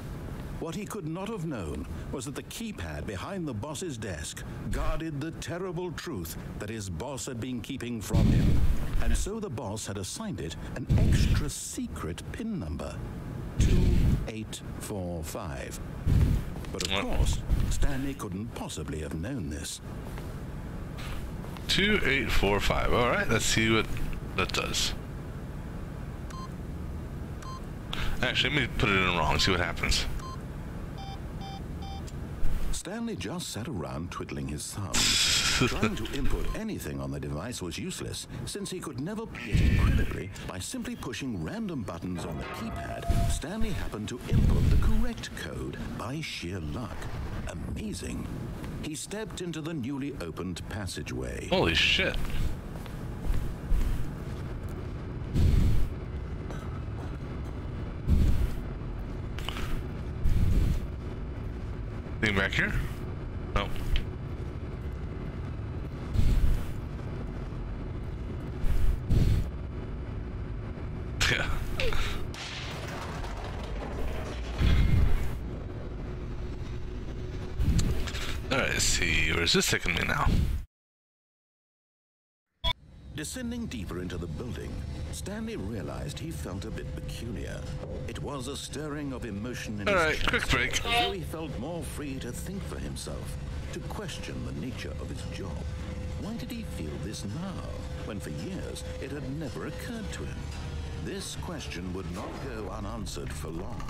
What he could not have known was that the keypad behind the boss's desk guarded the terrible truth that his boss had been keeping from him. And so the boss had assigned it an extra secret PIN number. 2845. But of course, Stanley couldn't possibly have known this. 2845. All right, let's see what that does. Actually, let me put it in wrong. See what happens. Stanley just sat around twiddling his thumbs. Trying to input anything on the device was useless, since he could never. Yet incredibly, by simply pushing random buttons on the keypad, Stanley happened to input the correct code by sheer luck. Amazing. He stepped into the newly opened passageway. Holy shit. Anything back here? No. Yeah. Alright, let's see. Where's this taking me now? Descending deeper into the building, Stanley realized he felt a bit peculiar. It was a stirring of emotion in All his right, chest, quick break. as though he felt more free to think for himself, to question the nature of his job. Why did he feel this now, when for years it had never occurred to him? This question would not go unanswered for long.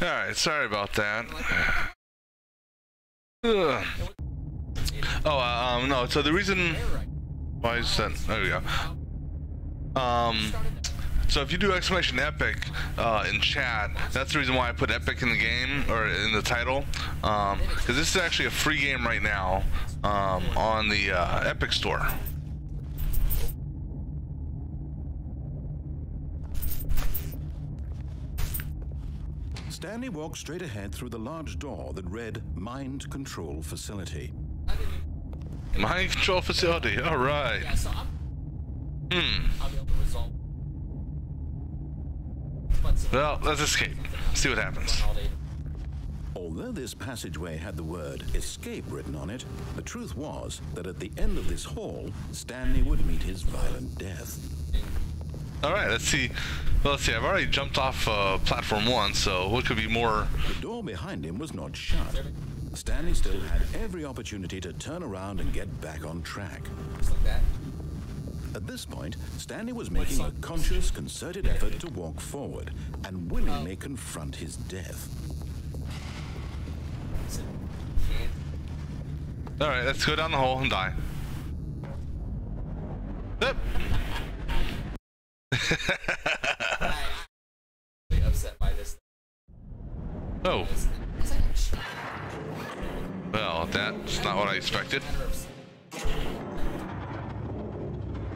Alright, sorry about that. Ugh. Oh, no, so the reason why is that, there we go. So if you do exclamation epic in chat, that's the reason why I put epic in the game, or in the title, because this is actually a free game right now on the Epic Store. Stanley walked straight ahead through the large door that read Mind Control Facility. Mind Control Facility, alright. Well, let's escape. See what happens. Although this passageway had the word escape written on it, the truth was that at the end of this hall, Stanley would meet his violent death. Alright, let's see. Well, let's see, I've already jumped off platform 1, so what could be more... The door behind him was not shut. Stanley still had every opportunity to turn around and get back on track. Just like that. At this point, Stanley was making a conscious, concerted effort to walk forward and willingly confront his death. Alright, let's go down the hole and die. Yep. Upset by this. Oh. Well, that's not what I expected.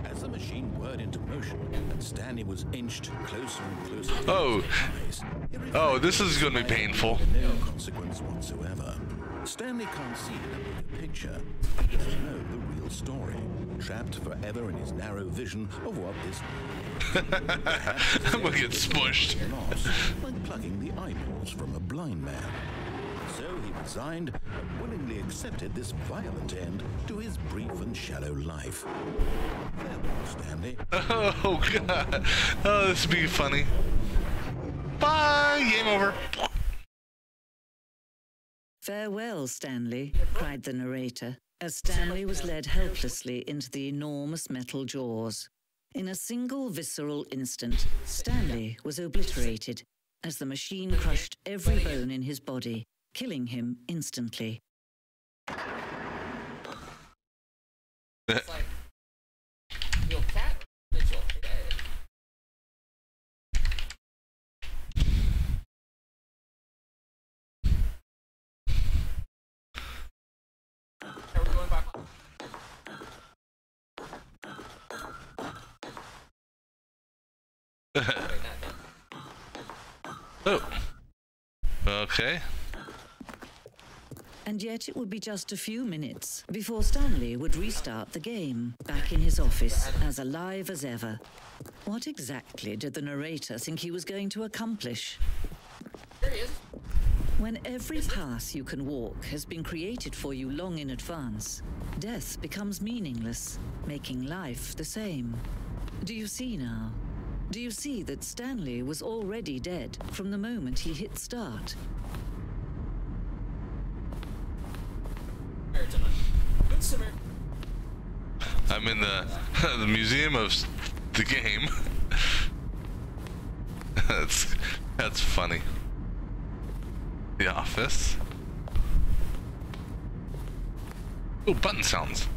As the machine whirred into motion and Stanley was inched closer and closer to Oh. his eyes, Oh, this is going to be painful. no consequence whatsoever. Stanley can't see the bigger picture. He doesn't know the real story. Trapped forever in his narrow vision of what this I'm gonna get smushed. loss, like plucking the eyeballs from a blind man. So he resigned and willingly accepted this violent end to his brief and shallow life. Farewell, Stanley. Oh, God. Oh, this would be funny. Bye! Game over. Farewell, Stanley, cried the narrator, as Stanley was led helplessly into the enormous metal jaws. In a single visceral instant, Stanley was obliterated as the machine crushed every bone in his body, killing him instantly. It's like, yo, cat Mitchell. Are we going back on? Oh. Okay. And yet it would be just a few minutes before Stanley would restart the game, back in his office, as alive as ever. What exactly did the narrator think he was going to accomplish? There he is. When every path you can walk has been created for you long in advance, death becomes meaningless, making life the same. Do you see now? Do you see that Stanley was already dead from the moment he hit start? Good Samaritan. I'm in the the museum of the game. That's funny. The office. Oh, button sounds.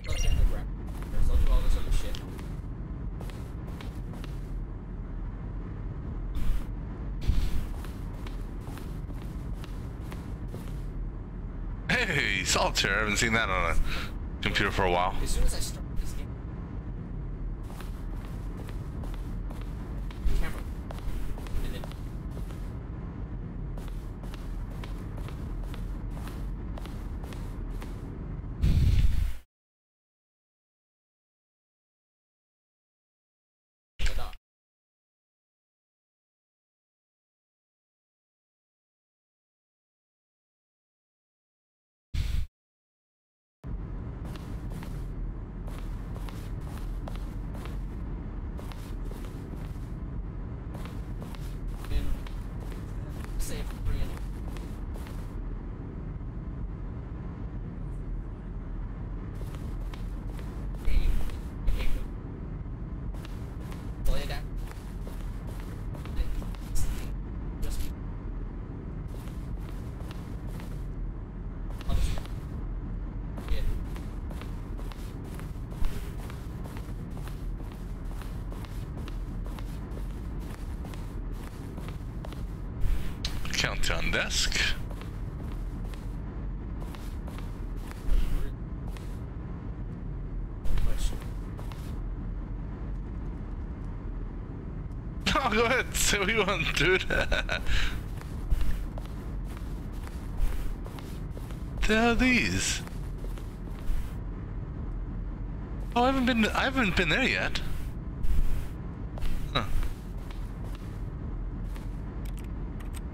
Okay, no crap. I'll do all this other shit. Hey, solitaire. I haven't seen that on a computer for a while. As soon as I start this game. Camera. And then. The dog. Ringtone desk. Oh, go ahead. Say what you want, dude. The hell are these? Oh, I haven't been there yet. Huh.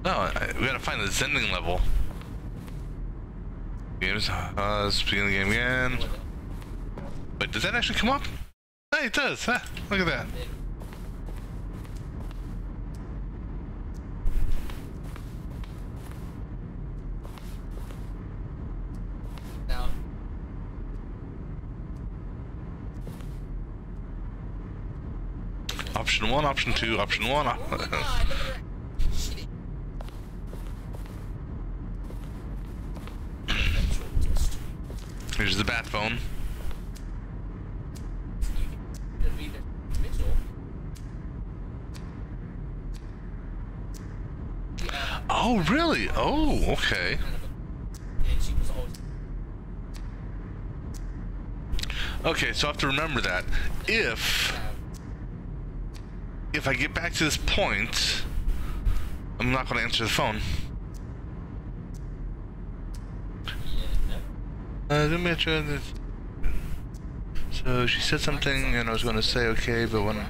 No, we gotta find the sending level. Games, let's begin the game again. Wait, does that actually come up? Hey, it does. Huh? Look at that. Option 1, option 2, option 1. Here's the bat phone. Oh, really? Oh, okay. Okay, so I have to remember that. If I get back to this point, I'm not going to answer the phone. Let me try this. So she said something, and I was going to say okay, but when I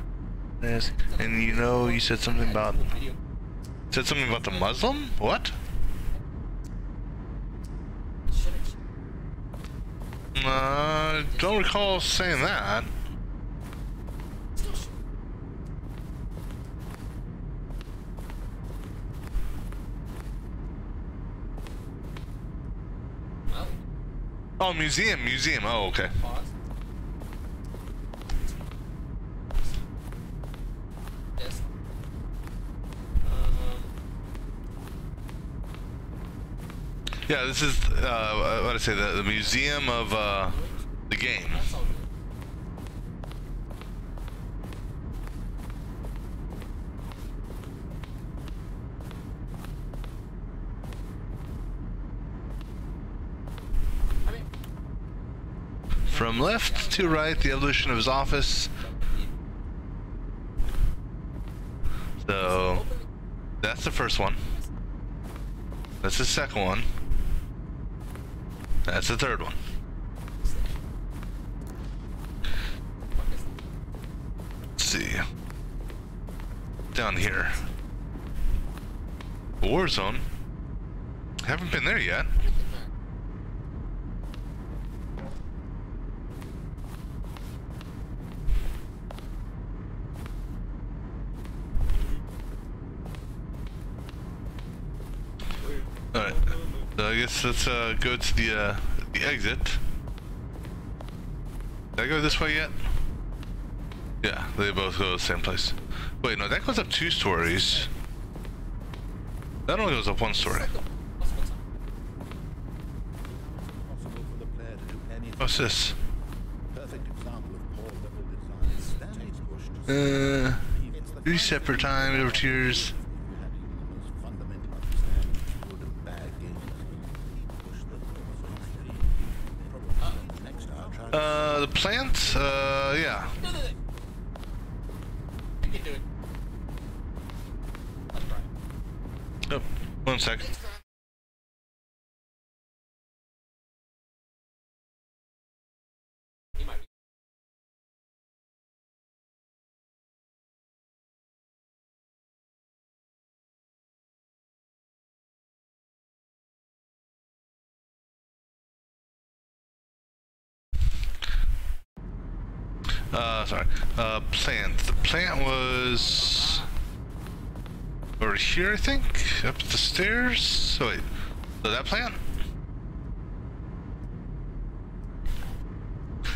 asked, and you know, you said something about the Muslim? What? I don't recall saying that. Oh, museum. Oh, okay. Yeah, this is what I say, the museum of the game. From left to right, the evolution of his office. So that's the first one. That's the second one. That's the third one. Let's see. Down here. Warzone. Haven't been there yet. Alright, so I guess let's go to the exit. Did I go this way yet? Yeah, they both go to the same place. Wait, no, that goes up 2 stories. That only goes up 1 story. What's this? Reset per time, over tiers. The plant? Yeah. Oh, 1 sec. Sorry. Plant. The plant was over here, I think? Up the stairs? So wait. So that plant?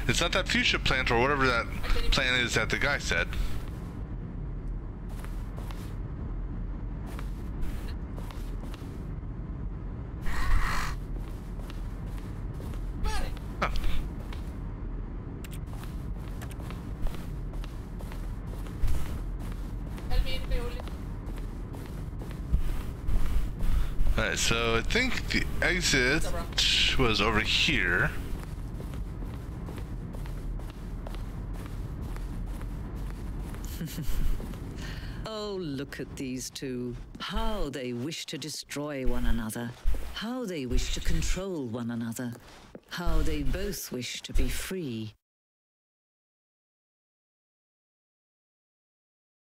It's not that fuchsia plant or whatever that plant is that the guy said. Alright, so I think the exit was over here. Oh, look at these two. How they wish to destroy one another. How they wish to control one another. How they both wish to be free.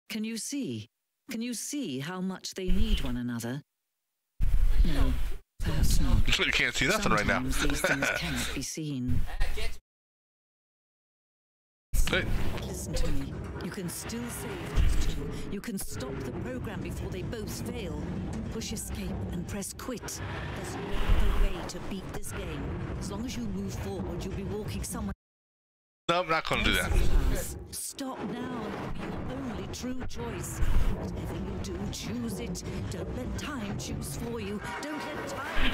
Can you see? Can you see how much they need one another? No, perhaps not. You can't see nothing right now. Sometimes these things cannot be seen. Hey. Listen to me. You can still save these two. You can stop the program before they both fail. Push escape and press quit. There's no other way to beat this game. As long as you move forward, you'll be walking somewhere. No, I'm not going to do that. Stop now. It'll be your only true choice. Whatever you do, choose it. Don't let time choose for you. Don't let time.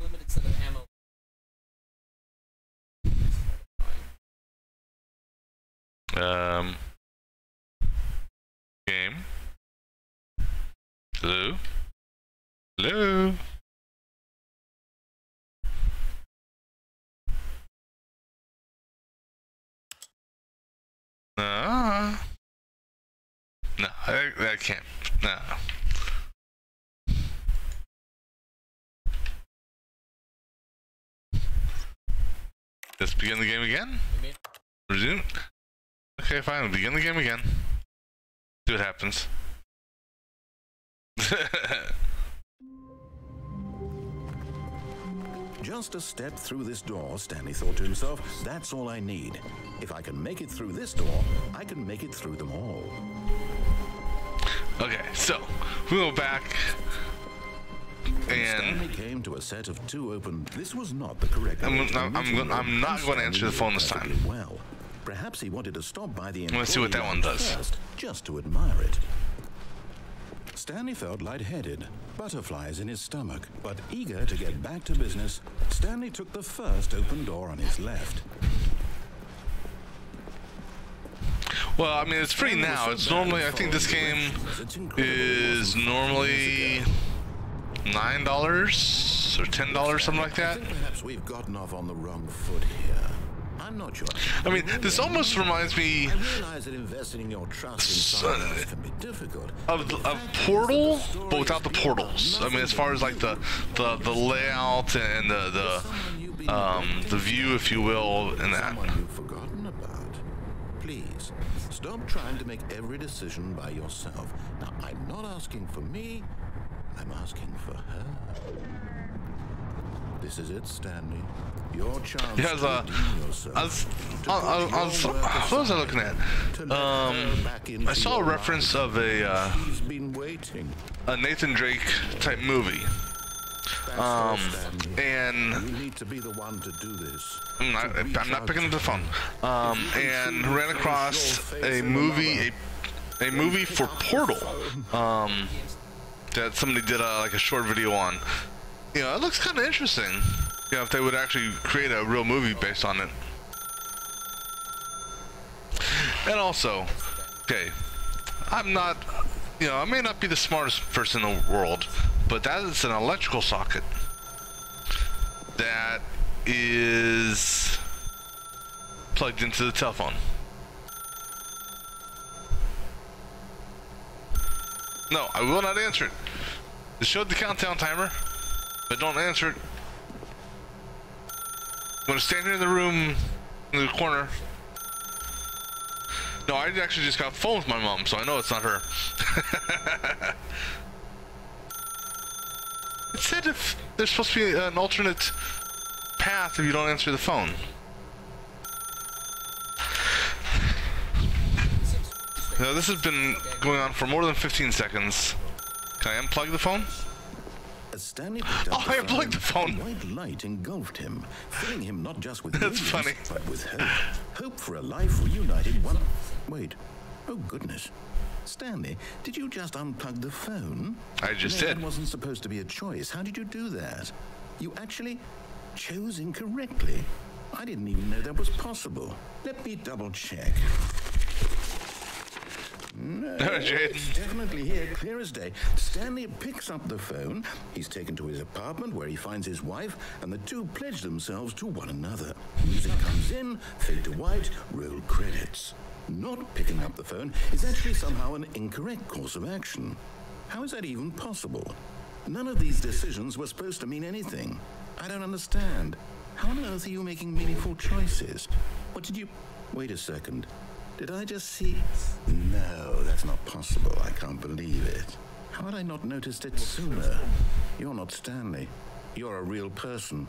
Limited set of ammo. Game. Hello? Hello? No, I can't. No. Let's begin the game again? Resume? Okay, fine, we'll begin the game again. See what happens. Just a step through this door, Stanley thought to himself. That's all I need. If I can make it through this door, I can make it through them all. Okay, so we go back and Stanley came to a set of two open. This was not the correct. I'm not going to answer the phone this time. Well, perhaps he wanted to stop by the. Let's see what that one does. First, just to admire it. Stanley felt lightheaded, butterflies in his stomach, but eager to get back to business, Stanley took the first open door on his left. Well, I mean, it's free now. It's normally, I think this game is normally $9 or $10, something like that. I think perhaps we've gotten off on the wrong foot here. I'm not sure. I mean, this almost reminds me I realize that investing in your trust in someone else can be difficult. of Portal, but without the portals. I mean, as far as like the layout and the view, if you will, and that. Someone you've forgotten about. Please, stop trying to make every decision by yourself. Now, I'm not asking for me, I'm asking for her. This is it, Stanley. Your chance He has a. What was I looking at? I saw a reference of a Nathan Drake type movie. And you need to be the one to do this. I'm not picking up the phone. And ran across a movie for Portal. That somebody did like a short video on. You know, it looks kind of interesting. You know, if they would actually create a real movie based on it. And also, okay, I'm not, you know, I may not be the smartest person in the world, but that is an electrical socket that is plugged into the telephone. No, I will not answer it. It showed the countdown timer, but don't answer it. I'm gonna stand here in the room, in the corner. No, I actually just got off the phone with my mom, so I know it's not her. It said if there's supposed to be an alternate path if you don't answer the phone. Now, this has been going on for more than 15 seconds. Can I unplug the phone? Stanley picked up I unplugged the phone. A white light engulfed him, filling him not just with That's millions, funny. but with hope. Hope for a life reunited one. Wait. Oh, goodness. Stanley, did you just unplug the phone? I just No, did. That wasn't supposed to be a choice. How did you do that? You actually chose incorrectly. I didn't even know that was possible. Let me double check. No, Jade. it's definitely here, clear as day. Stanley picks up the phone. He's taken to his apartment where he finds his wife, and the two pledge themselves to one another. Music comes in, fade to white, roll credits. Not picking up the phone is actually somehow an incorrect course of action. How is that even possible? None of these decisions were supposed to mean anything. I don't understand. How on earth are you making meaningful choices? What did you... Wait a second. Did I just see... No, that's not possible. I can't believe it. How had I not noticed it sooner? You're not Stanley. You're a real person.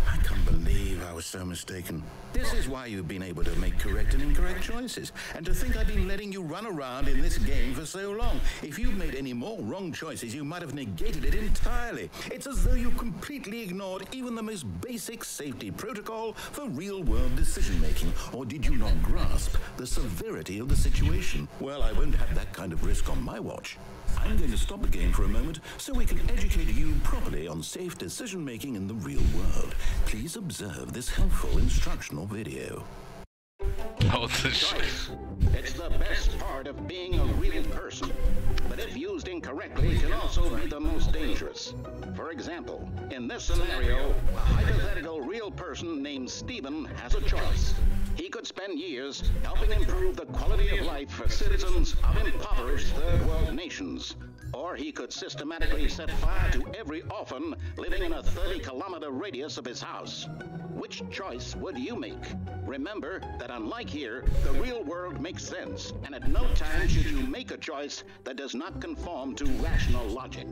I can't believe I was so mistaken. This is why you've been able to make correct and incorrect choices. And to think I've been letting you run around in this game for so long. If you'd made any more wrong choices, you might have negated it entirely. It's as though you completely ignored even the most basic safety protocol for real-world decision-making. Or did you not grasp the severity of the situation? Well, I won't have that kind of risk on my watch. I'm going to stop the game for a moment so we can educate you properly on safe decision-making in the real world. Please observe this helpful instructional video. Oh, this It's the best part of being a real person. But if used incorrectly, it can also be the most dangerous. For example, in this scenario, a hypothetical real person named Stephen has a choice. He could spend years helping improve the quality of life for citizens of impoverished third world nations. Or he could systematically set fire to every orphan living in a 30-kilometer radius of his house. Which choice would you make? Remember that unlike here, the real world makes sense, and at no time should you make a choice that does not conform to rational logic.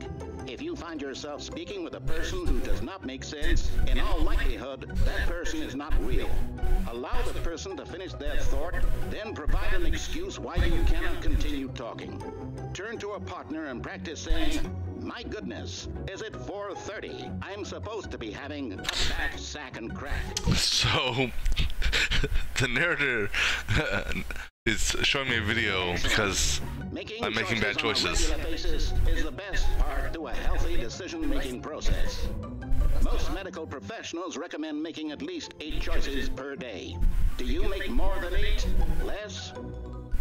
If you find yourself speaking with a person who does not make sense, in all likelihood, that person is not real. Allow the person to finish their thought, then provide an excuse why you cannot continue talking. Turn to a partner and practice saying, "My goodness, is it 4:30? I'm supposed to be having a back, sack, and crack." So, the narrator is showing me a video because I'm making bad choices. On a regular basis is the best part to a healthy decision-making process. Most medical professionals recommend making at least 8 choices per day. Do you make more than 8? Less?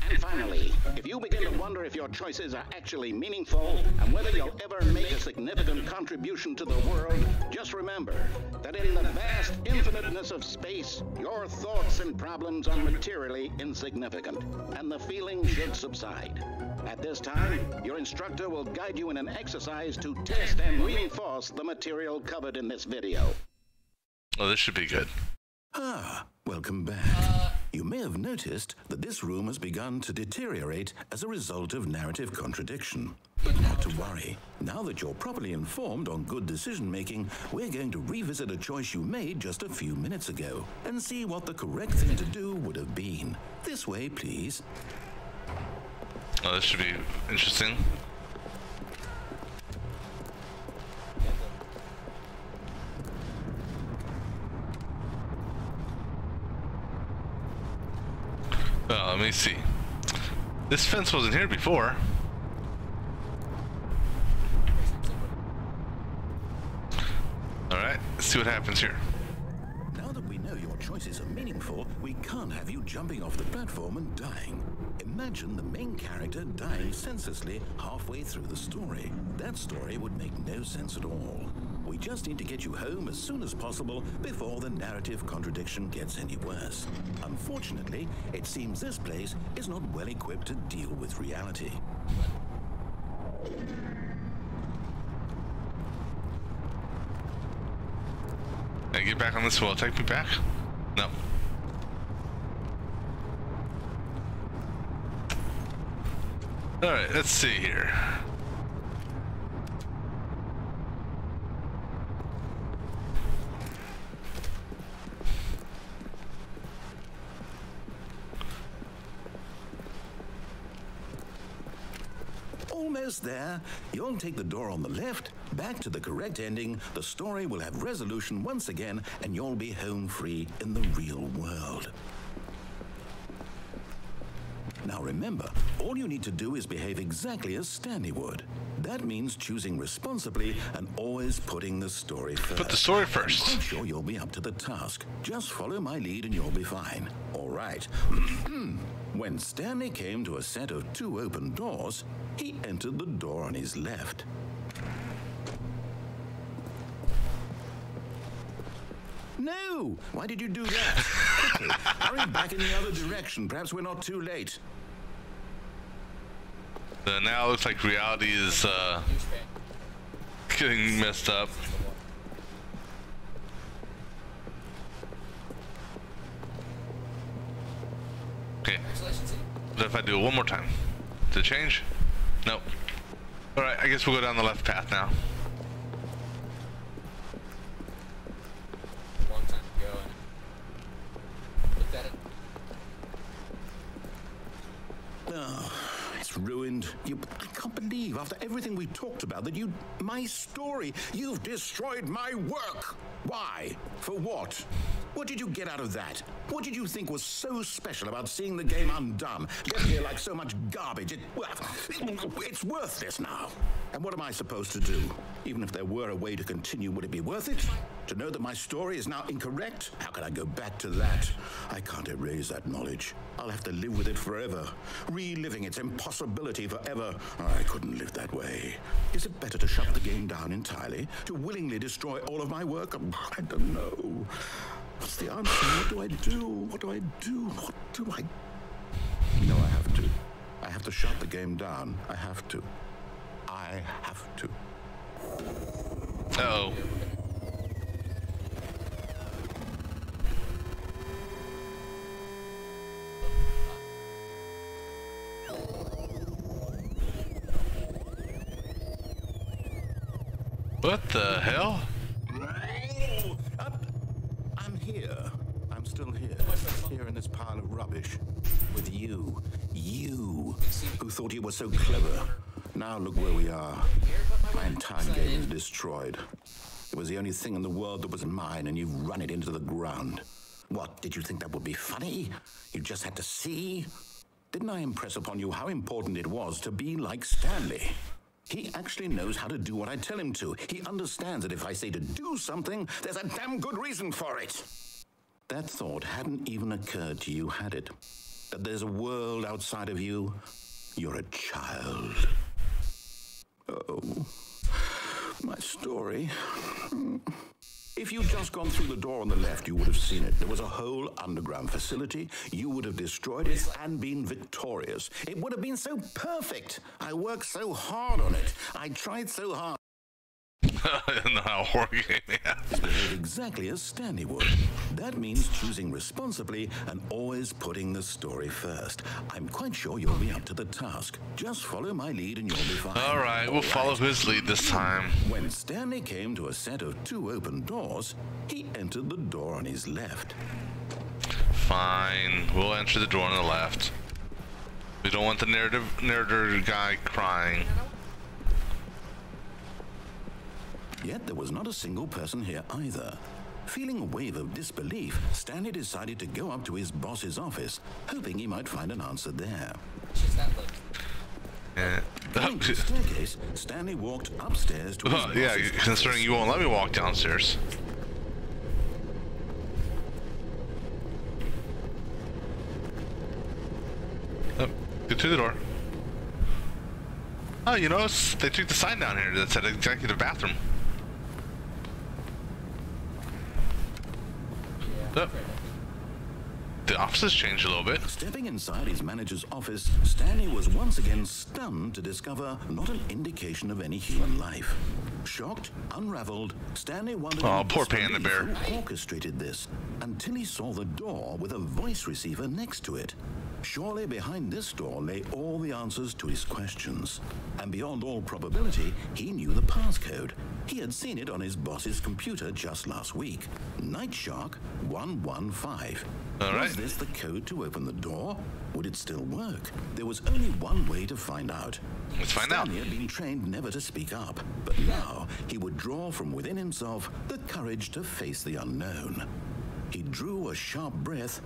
And finally, if you begin to wonder if your choices are actually meaningful and whether you'll ever make a significant contribution to the world, just remember that in the vast infiniteness of space, your thoughts and problems are materially insignificant, and the feeling should subside. At this time, your instructor will guide you in an exercise to test and reinforce the material covered in this video. Oh, this should be good. Ah, welcome back. You may have noticed that this room has begun to deteriorate as a result of narrative contradiction. But not to worry. Now that you're properly informed on good decision-making, we're going to revisit a choice you made just a few minutes ago and see what the correct thing to do would have been. This way, please. Oh, this should be interesting. Well, let me see. This fence wasn't here before. Alright, let's see what happens here. Now that we know your choices are meaningful, we can't have you jumping off the platform and dying. Imagine the main character dying senselessly halfway through the story. That story would make no sense at all. We just need to get you home as soon as possible before the narrative contradiction gets any worse. Unfortunately, it seems this place is not well equipped to deal with reality. Can I get back on this wall? Take me back? No. Alright, let's see here. Almost there. You'll take the door on the left, back to the correct ending, the story will have resolution once again, and you'll be home free in the real world. Now remember, all you need to do is behave exactly as Stanley would. That means choosing responsibly and always putting the story first. Put the story first. I'm quite sure you'll be up to the task. Just follow my lead and you'll be fine. All right. When Stanley came to a set of 2 open doors, he entered the door on his left. No! Why did you do that? Quickly, hurry back in the other direction. Perhaps we're not too late. Now it looks like reality is getting messed up. Okay. What if I do it one more time? Did it change? Nope. Alright, I guess we'll go down the left path now. Long time ago. Looked at it. Oh, it's ruined. I can't believe, after everything we talked about, that my story, you've destroyed my work. Why? For what? What did you get out of that? What did you think was so special about seeing the game undone? Left here like so much garbage. It's worthless now. And what am I supposed to do? Even if there were a way to continue, would it be worth it? To know that my story is now incorrect? How can I go back to that? I can't erase that knowledge. I'll have to live with it forever, reliving its impossibility forever. I couldn't live that way. Is it better to shut the game down entirely? To willingly destroy all of my work? I don't know. What's the answer? What do I do? What do I do? What do I... No, I have to. I have to shut the game down. I have to. I have to. Uh-oh. What the hell? I'm here. I'm still here. Here in this pile of rubbish. With you. You. Who thought you were so clever. Now look where we are. My entire game is destroyed. It was the only thing in the world that was mine, and you've run it into the ground. What, did you think that would be funny? You just had to see? Didn't I impress upon you how important it was to be like Stanley? He actually knows how to do what I tell him to. He understands that if I say to do something, there's a damn good reason for it. That thought hadn't even occurred to you, had it? That there's a world outside of you? You're a child. Oh, my story. If you'd just gone through the door on the left, you would have seen it. There was a whole underground facility. You would have destroyed it and been victorious. It would have been so perfect. I worked so hard on it. I tried so hard. I don't know how horror game, yeah. Behave exactly as Stanley would. That means choosing responsibly and always putting the story first. I'm quite sure you'll be up to the task. Just follow my lead and you'll be fine. All right, we'll follow his lead this time. When Stanley came to a set of 2 open doors, he entered the door on his left. Fine, we'll enter the door on the left. We don't want the narrator guy crying. Yet there was not a single person here either. Feeling a wave of disbelief, Stanley decided to go up to his boss's office, hoping he might find an answer there. Yeah. Going to the staircase, Stanley walked upstairs to his boss's yeah, office. considering you won't let me walk downstairs. Oh, get to the door. Oh, you notice they took the sign down here that said executive bathroom. Oh. The office has changed a little bit. Stepping inside his manager's office, Stanley was once again stunned to discover not an indication of any human life. Shocked, unraveled, Stanley wondered poor Panda Bear. who orchestrated this until he saw the door with a voice receiver next to it. Surely behind this door lay all the answers to his questions. And beyond all probability, he knew the passcode. He had seen it on his boss's computer just last week. Nightshark 115. All right. Was this the code to open the door? Would it still work? There was only one way to find out. Let's find out. Stanley had been trained never to speak up, but now he would draw from within himself the courage to face the unknown. He drew a sharp breath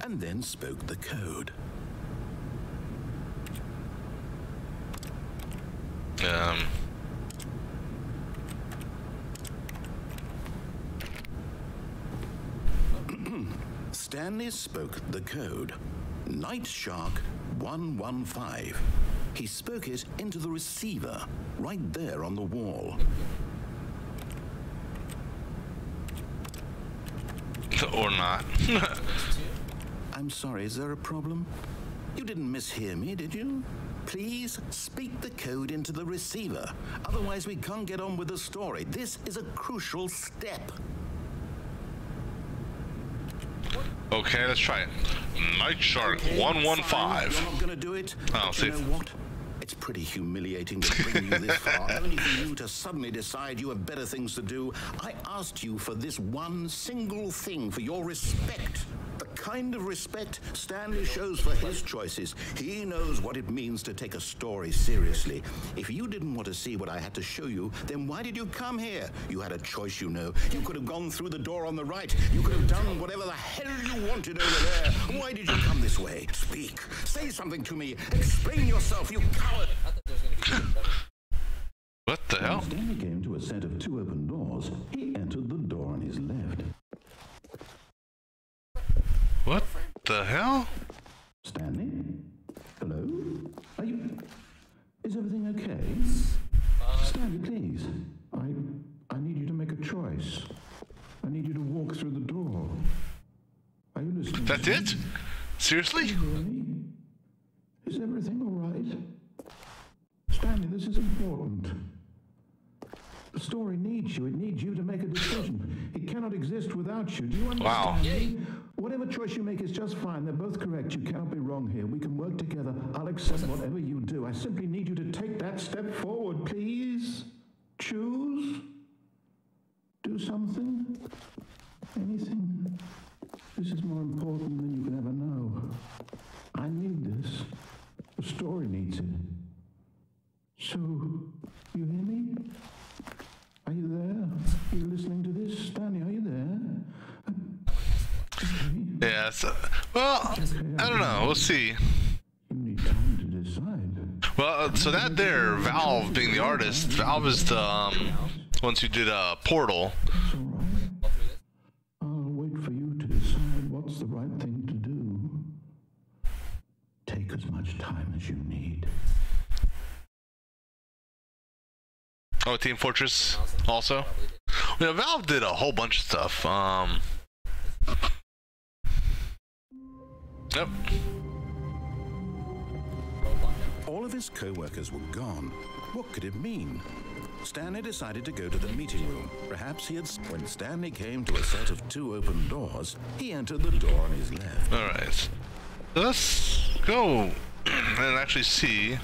and then spoke the code. Stanley spoke the code. Night Shark 115. He spoke it into the receiver, right there on the wall. Or not. I'm sorry, is there a problem? You didn't mishear me, did you? Please speak the code into the receiver. Otherwise, we can't get on with the story. This is a crucial step. Okay, let's try it. Night Shark 115. Fine. You're not going to do it? Oh, but see. you know what? It's pretty humiliating to bring you this far, only for you to suddenly decide you have better things to do. I asked you for this one single thing, for your respect. The kind of respect Stanley shows for his choices. He knows what it means to take a story seriously. If you didn't want to see what I had to show you, then why did you come here? You had a choice, you know. You could have gone through the door on the right. You could have done whatever the hell you wanted over there. Why did you come this way? Speak. Say something to me. Explain yourself, you coward. I thought there was gonna be better. What the hell? When Stanley came to a set of 2 open doors, he entered the door on his left. What the hell? Stanley? Hello? Are you... Is everything okay? Stanley, please. I need you to make a choice. I need you to walk through the door. Are you listening? That's to me? it? Seriously? Can you hear me? Is everything all right? Stanley, this is important. The story needs you. It needs you to make a decision. It cannot exist without you. Do you understand Wow. me? Whatever choice you make is just fine. They're both correct. You cannot be wrong here. We can work together. I'll accept whatever you do. I simply need you to take that step forward, please. Choose. Do something. Anything. This is more important than you can ever know. I need this. The story needs it. So, you hear me? Are you there? Are you listening to this? Stanley, are you there? Okay. Yeah, so, well, I don't know. We'll see. You need time to decide. Well, so that there, Valve being the artist, Valve is the, ones who did Portal. It's all right. I'll wait for you to decide what's the right thing to do. Take as much time as you need. Oh, Team Fortress also? Yeah, Valve did a whole bunch of stuff. Yep. All of his co-workers were gone. What could it mean? Stanley decided to go to the meeting room. Perhaps he had... When Stanley came to a set of 2 open doors, he entered the door on his left. Alright. Let's go and actually see.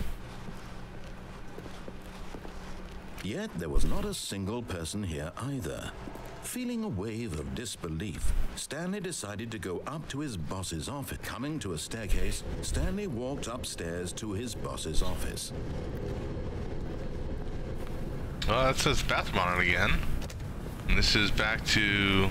Yet there was not a single person here either. Feeling a wave of disbelief, Stanley decided to go up to his boss's office. Coming to a staircase, Stanley walked upstairs to his boss's office. Well, that says bathroom on it again. And this is back to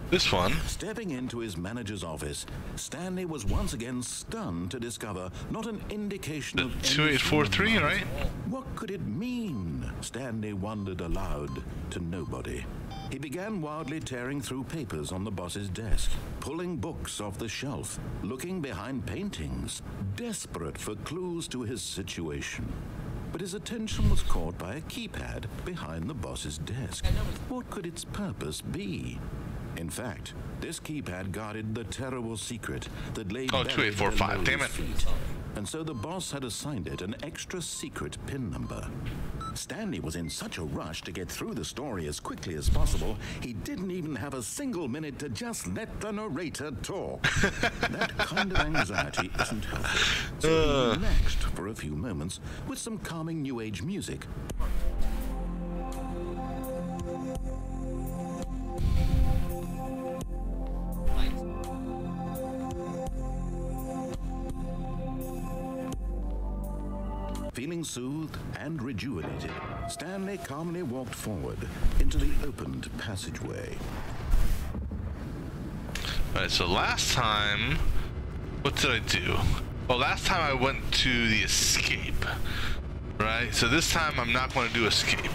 this one. Stepping into his manager's office, Stanley was once again stunned to discover not an indication The of 2843, right? What could it mean? Stanley wondered aloud to nobody. He began wildly tearing through papers on the boss's desk, pulling books off the shelf, looking behind paintings, desperate for clues to his situation. But his attention was caught by a keypad behind the boss's desk. What could its purpose be? In fact, this keypad guarded the terrible secret that lay Oh, buried 2845, below damn his it. feet. And so the boss had assigned it an extra secret PIN number. Stanley was in such a rush to get through the story as quickly as possible, he didn't even have a single minute to just let the narrator talk. That kind of anxiety isn't helpful. So he relaxed for a few moments with some calming New Age music. Feeling soothed and rejuvenated, Stanley calmly walked forward into the opened passageway. Alright, so last time, what did I do? Well, last time I went to the escape, right? So this time I'm not going to do escape.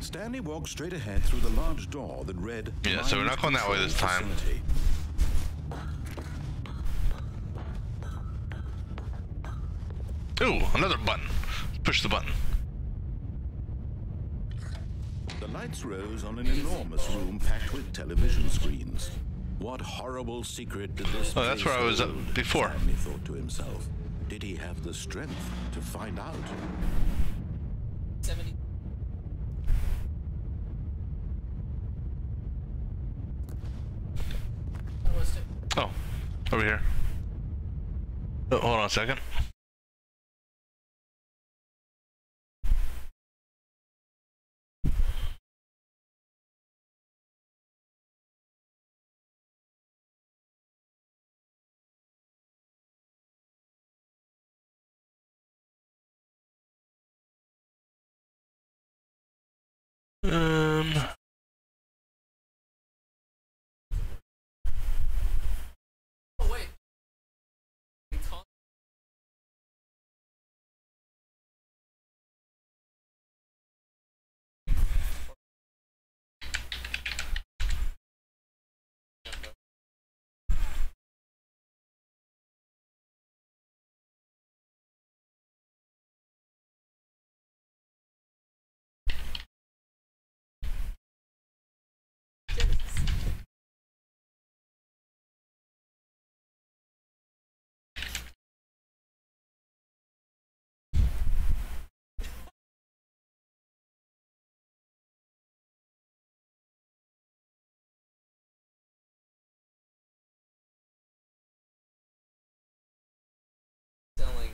Stanley walked straight ahead through the large door that read... Yeah, so we're not going that way this time. Facility. Ooh, another button. Push the button. The lights rose on an enormous room packed with television screens. What horrible secret did this Oh, that's where I was hold? before. Stanley thought to himself. Did he have the strength to find out? 70. What was it? Oh, over here. Oh, hold on a second. Oh, wait. We talked. Selling.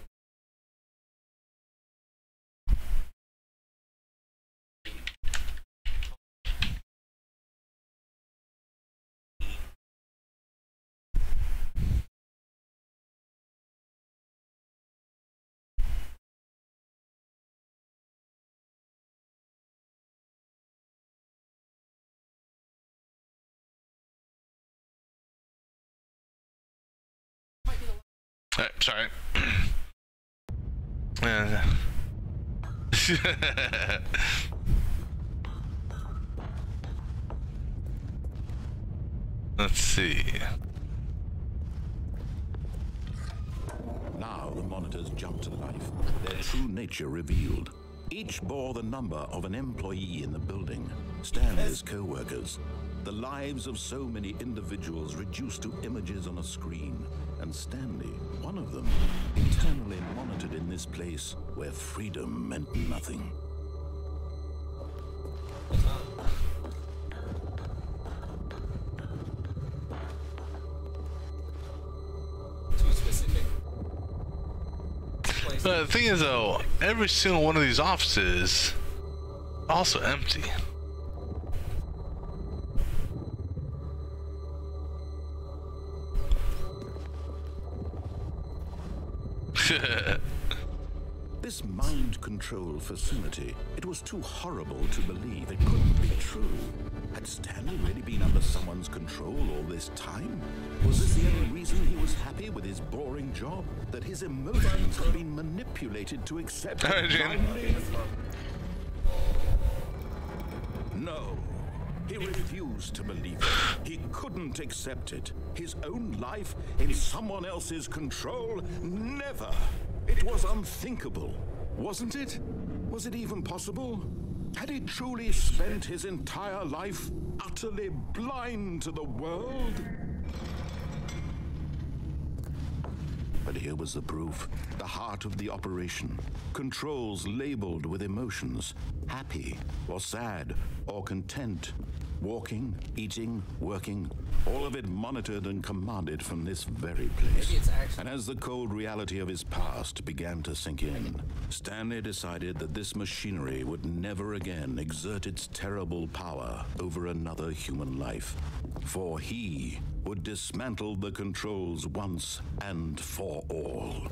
Might be the Sorry. Let's see. Now the monitors jumped to life, their true nature revealed. Each bore the number of an employee in the building, Stanley's co-workers. The lives of so many individuals reduced to images on a screen, and Stanley, one of them, eternally monitored in this place where freedom meant nothing. too specific. But the thing is, though, every single one of these offices also empty. This mind control facility, it was too horrible to believe. It couldn't be true. Had Stanley really been under someone's control all this time? Was this the only reason he was happy with his boring job? That his emotions had been manipulated to accept All right, it Jan. blindly? No. He refused to believe it. He couldn't accept it. His own life in someone else's control? Never. It was unthinkable, wasn't it? Was it even possible? Had he truly spent his entire life utterly blind to the world? But here was the proof, the heart of the operation. Controls labeled with emotions, happy or sad or content. Walking, eating, working, all of it monitored and commanded from this very place. Maybe it's actually... And as the cold reality of his past began to sink in, Stanley decided that this machinery would never again exert its terrible power over another human life. For he would dismantle the controls once and for all.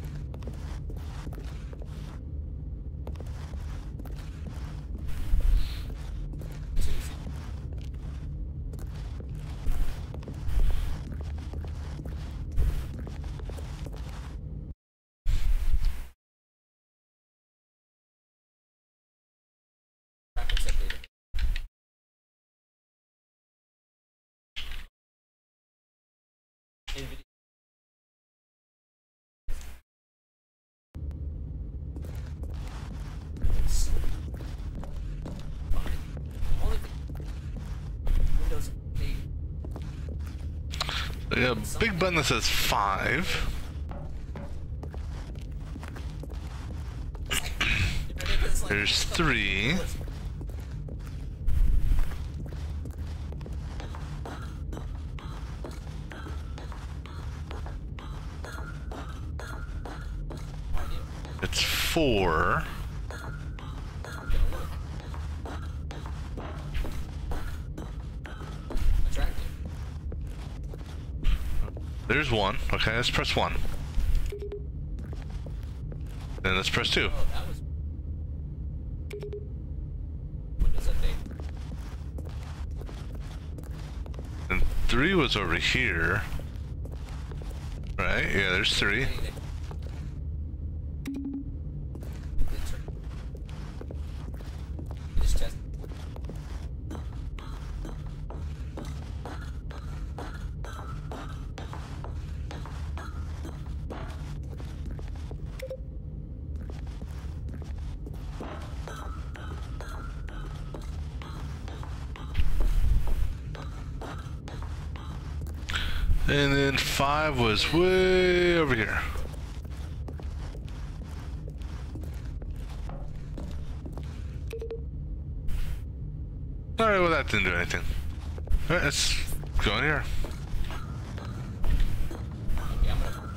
A big button that says 5. There's 3. It's 4. There's 1. Okay, let's press 1. Then let's press 2. Oh, that was... Windows update. And 3 was over here. Right? Yeah, there's 3. Just test. And then 5 was way over here. Alright, well that didn't do anything. Alright, let's go in here. Okay, I'm gonna...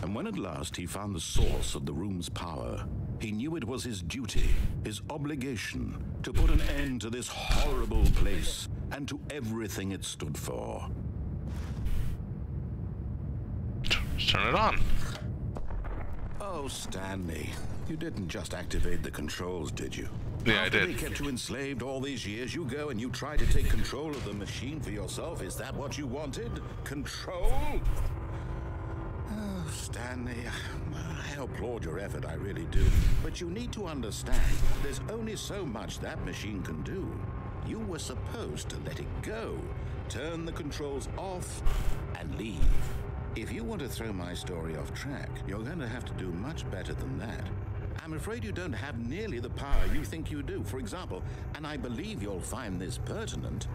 And when at last he found the source of the room's power, he knew it was his duty, his obligation, to put an end to this horrible place and to everything it stood for. Let's turn it on. Oh, Stanley, you didn't just activate the controls, did you? Yeah, I After did. they kept you enslaved all these years, you go and you try to take control of the machine for yourself. Is that what you wanted? Control? Oh, Stanley, I applaud your effort, I really do. But you need to understand, there's only so much that machine can do. You were supposed to let it go, turn the controls off, and leave. If you want to throw my story off track, you're going to have to do much better than that. I'm afraid you don't have nearly the power you think you do. For example, and I believe you'll find this pertinent,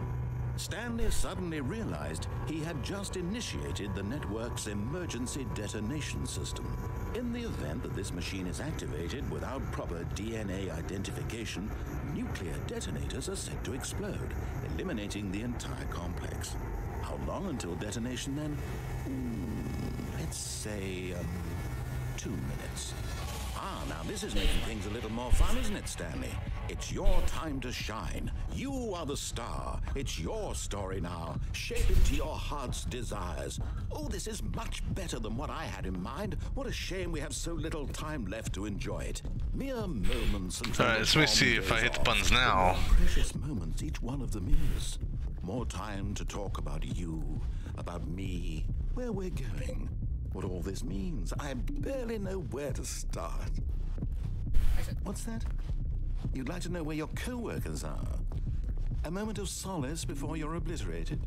Stanley suddenly realized he had just initiated the network's emergency detonation system. In the event that this machine is activated without proper DNA identification, nuclear detonators are set to explode, eliminating the entire complex. How long until detonation then? Let's say 2 minutes. Ah, now this is making things a little more fun, isn't it, Stanley? It's your time to shine. You are the star. It's your story now. Shape it to your heart's desires. Oh, this is much better than what I had in mind. What a shame we have so little time left to enjoy it. Mere moments until Alright, so let me see if I hit the buttons now. Precious moments each one of them is. More time to talk about you, about me, where we're going, what all this means. I barely know where to start. What's that? You'd like to know where your co-workers are? A moment of solace before you're obliterated?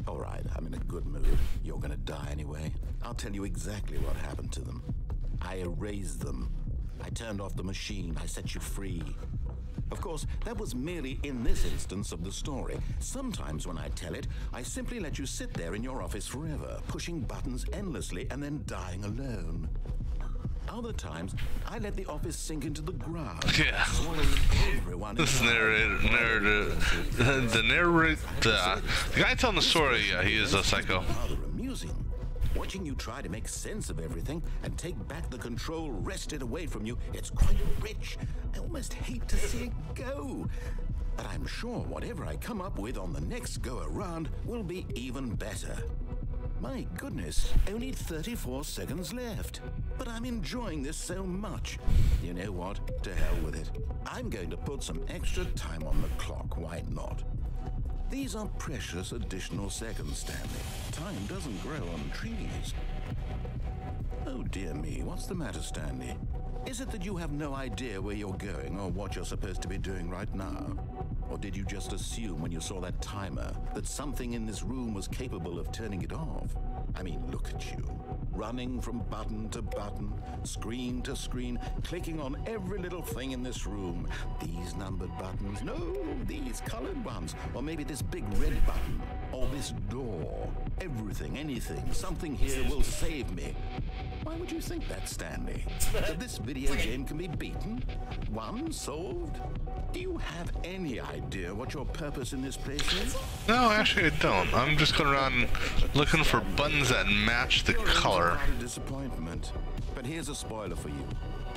All right, I'm in a good mood. You're gonna die anyway. I'll tell you exactly what happened to them. I erased them. I turned off the machine. I set you free. Of course, that was merely in this instance of the story. Sometimes when I tell it, I simply let you sit there in your office forever, pushing buttons endlessly and then dying alone. Other times, I let the office sink into the ground. Yeah. Swallowing everyone. This narrator, the guy telling the story, yeah, he is a psycho. Rather amusing. Watching you try to make sense of everything and take back the control wrested away from you, it's quite rich. I almost hate to see it go. But I'm sure whatever I come up with on the next go-around will be even better. My goodness, only 34 seconds left. But I'm enjoying this so much. You know what? To hell with it. I'm going to put some extra time on the clock, why not? These are precious additional seconds, Stanley. Time doesn't grow on trees. Oh dear me, what's the matter, Stanley? Is it that you have no idea where you're going or what you're supposed to be doing right now? Or did you just assume when you saw that timer that something in this room was capable of turning it off? I mean, look at you. running from button to button, screen to screen, clicking on every little thing in this room. These numbered buttons, no, these colored ones, or maybe this big red button, or this door. Everything, anything, something here will save me. Why would you think that, Stanley? That this video game can be beaten? Won? Solved? Do you have any idea what your purpose in this place is? No, actually I don't. I'm just going around looking for buttons that match the color. A disappointment. But here's a spoiler for you.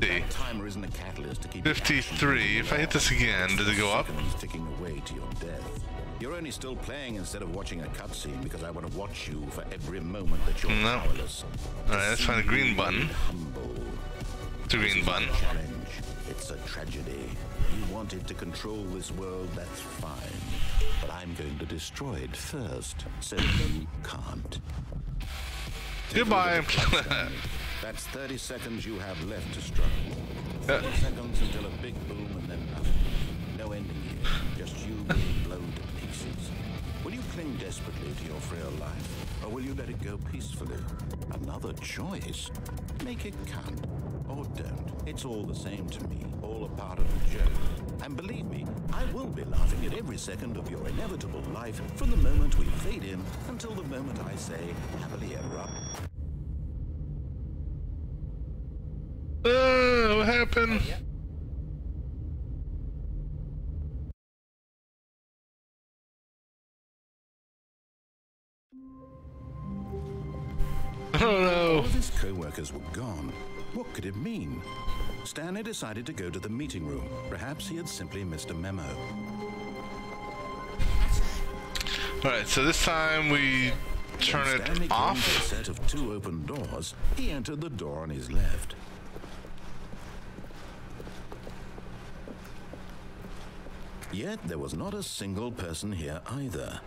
See. That timer isn't a catalyst to keep 53. If I hit this again, does it go up? Seconds ticking away to your death. You're only still playing instead of watching a cutscene because I want to watch you for every moment that you're powerless. Alright, let's find a green button. Humble. It's a green button. Challenge. It's a tragedy. You wanted to control this world, that's fine. But I'm going to destroy it first, so you can't. Goodbye. That's 30 seconds you have left to struggle. 4 seconds until a big boom and then nothing. No ending here. Just you being blown to pieces. Will you cling desperately to your frail life? Or will you let it go peacefully? Another choice. Make it count. Or don't. It's all the same to me. All a part of the joke. And believe me, I will be laughing at every second of your inevitable life from the moment we fade in until the moment I say, happily ever after. What happened? Oh no. All of his co-workers were gone. What could it mean? Stanley decided to go to the meeting room. Perhaps he had simply missed a memo. Alright, so this time we turn When Stanley it came off. to a set of 2 open doors. He entered the door on his left. Yet there was not a single person here either.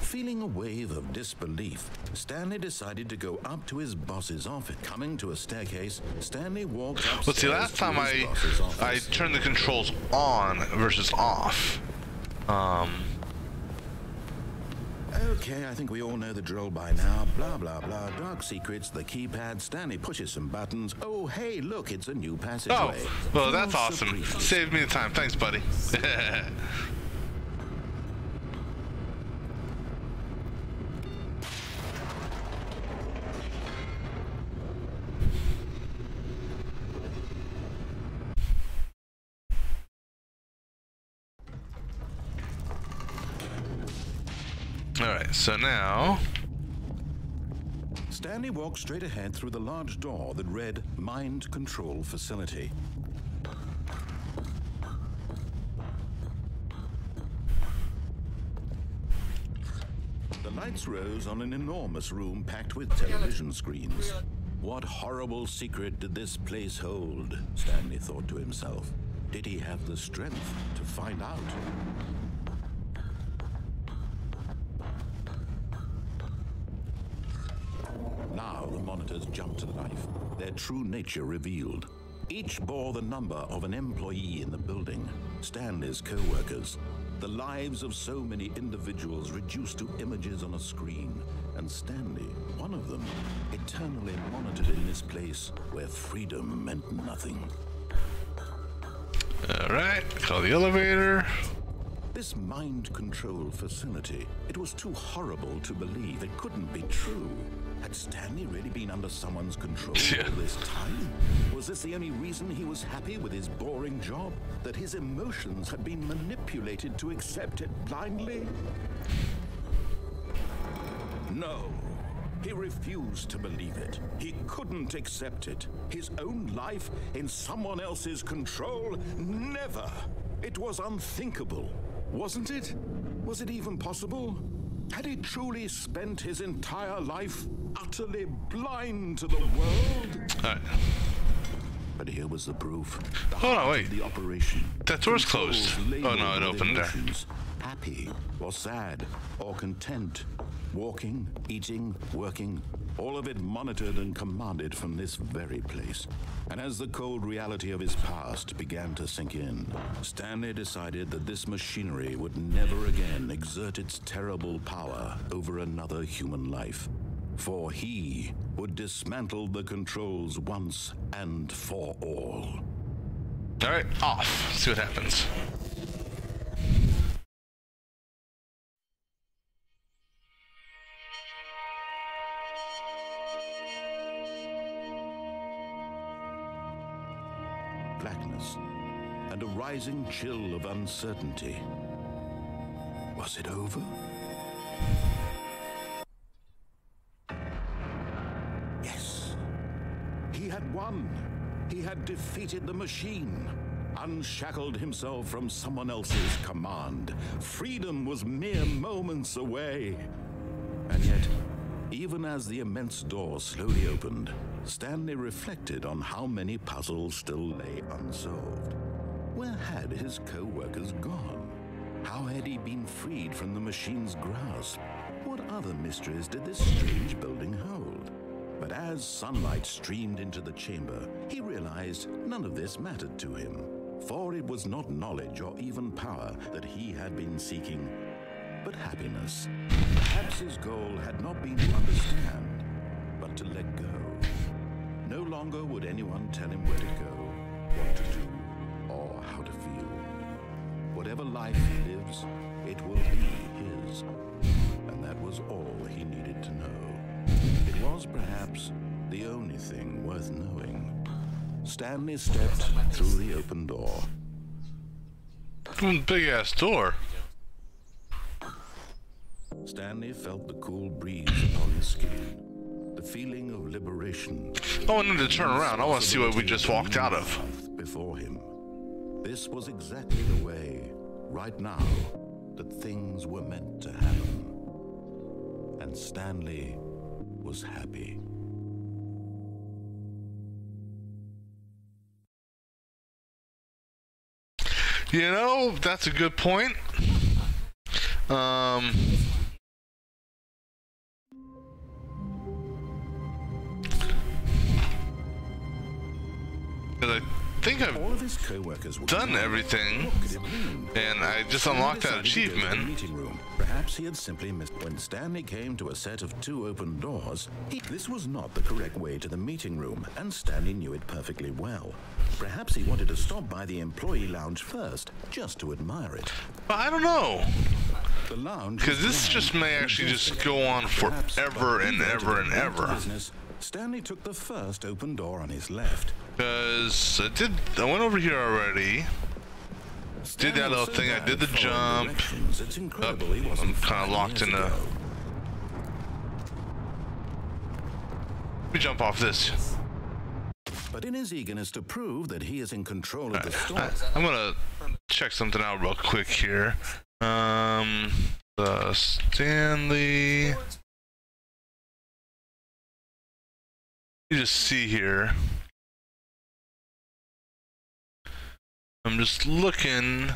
Feeling a wave of disbelief, Stanley decided to go up to his boss's office. Coming to a staircase, Stanley walked upstairs. Well, see, last time to his boss's I office. turned the controls on versus off. Okay, I think we all know the drill by now. Blah, blah, blah. Dark secrets, the keypad. Stanley pushes some buttons. Oh, hey, look, it's a new passageway. Oh, well, that's Feel awesome. supreme. Saved me the time. Thanks, buddy. Alright, so now... Stanley walked straight ahead through the large door that read Mind Control Facility. The lights rose on an enormous room packed with television screens. What horrible secret did this place hold? Stanley thought to himself. Did he have the strength to find out? Now the monitors jumped to life, their true nature revealed. Each bore the number of an employee in the building, Stanley's co-workers. The lives of so many individuals reduced to images on a screen, and Stanley, one of them, eternally monitored in this place where freedom meant nothing. Alright, call the elevator. This mind control facility, it was too horrible to believe. It couldn't be true. Had Stanley really been under someone's control Yeah. all this time? Was this the only reason he was happy with his boring job? That his emotions had been manipulated to accept it blindly? No. He refused to believe it. He couldn't accept it. His own life in someone else's control? Never. It was unthinkable. Wasn't it? Was it even possible? Had he truly spent his entire life utterly blind to the world? Alright. But here was the proof. The Hold on, heart of wait. the operation. That door's Controls closed. Oh, no, it labeled with opened there. emotions. Happy or sad or content. Walking, eating, working. All of it monitored and commanded from this very place. And as the cold reality of his past began to sink in, Stanley decided that this machinery would never again exert its terrible power over another human life. For he would dismantle the controls once and for all. All right, off. See what happens. Blackness and a rising chill of uncertainty. Was it over? Yes. He had won. He had defeated the machine, unshackled himself from someone else's command. Freedom was mere moments away. And yet, even as the immense door slowly opened, Stanley reflected on how many puzzles still lay unsolved. Where had his co-workers gone? How had he been freed from the machine's grasp? What other mysteries did this strange building hold? But as sunlight streamed into the chamber, he realized none of this mattered to him. For it was not knowledge or even power that he had been seeking, but happiness. Perhaps his goal had not been to understand, but to let go. No longer would anyone tell him where to go, what to do, or how to feel. Whatever life he lives, it will be his. And that was all he needed to know. It was perhaps the only thing worth knowing. Stanley stepped through the open door. Big ass door. Stanley felt the cool breeze upon his skin. The feeling of liberation. I wanted to turn around. I want to see what we just walked out of. Before him. This was exactly the way, right now, that things were meant to happen. And Stanley was happy. You know, that's a good point. I think I've All of his co-workers were done everything, and I just unlocked that achievement. Meeting room. Perhaps he had simply missed. When Stanley came to a set of 2 open doors, this was not the correct way to the meeting room, and Stanley knew it perfectly well. Perhaps he wanted to stop by the employee lounge first, just to admire it. But I don't know, The lounge, because this just may actually just go on forever and ever and ever. Stanley took the first open door on his left. Because I went over here already. Did that little thing. I did the jump. It's incredible he wasn't I'm kind of locked in the. Let me jump off this. But in his eagerness to prove that he is in control of the store, I'm gonna check something out real quick here. Stanley. You just see here. I'm just looking.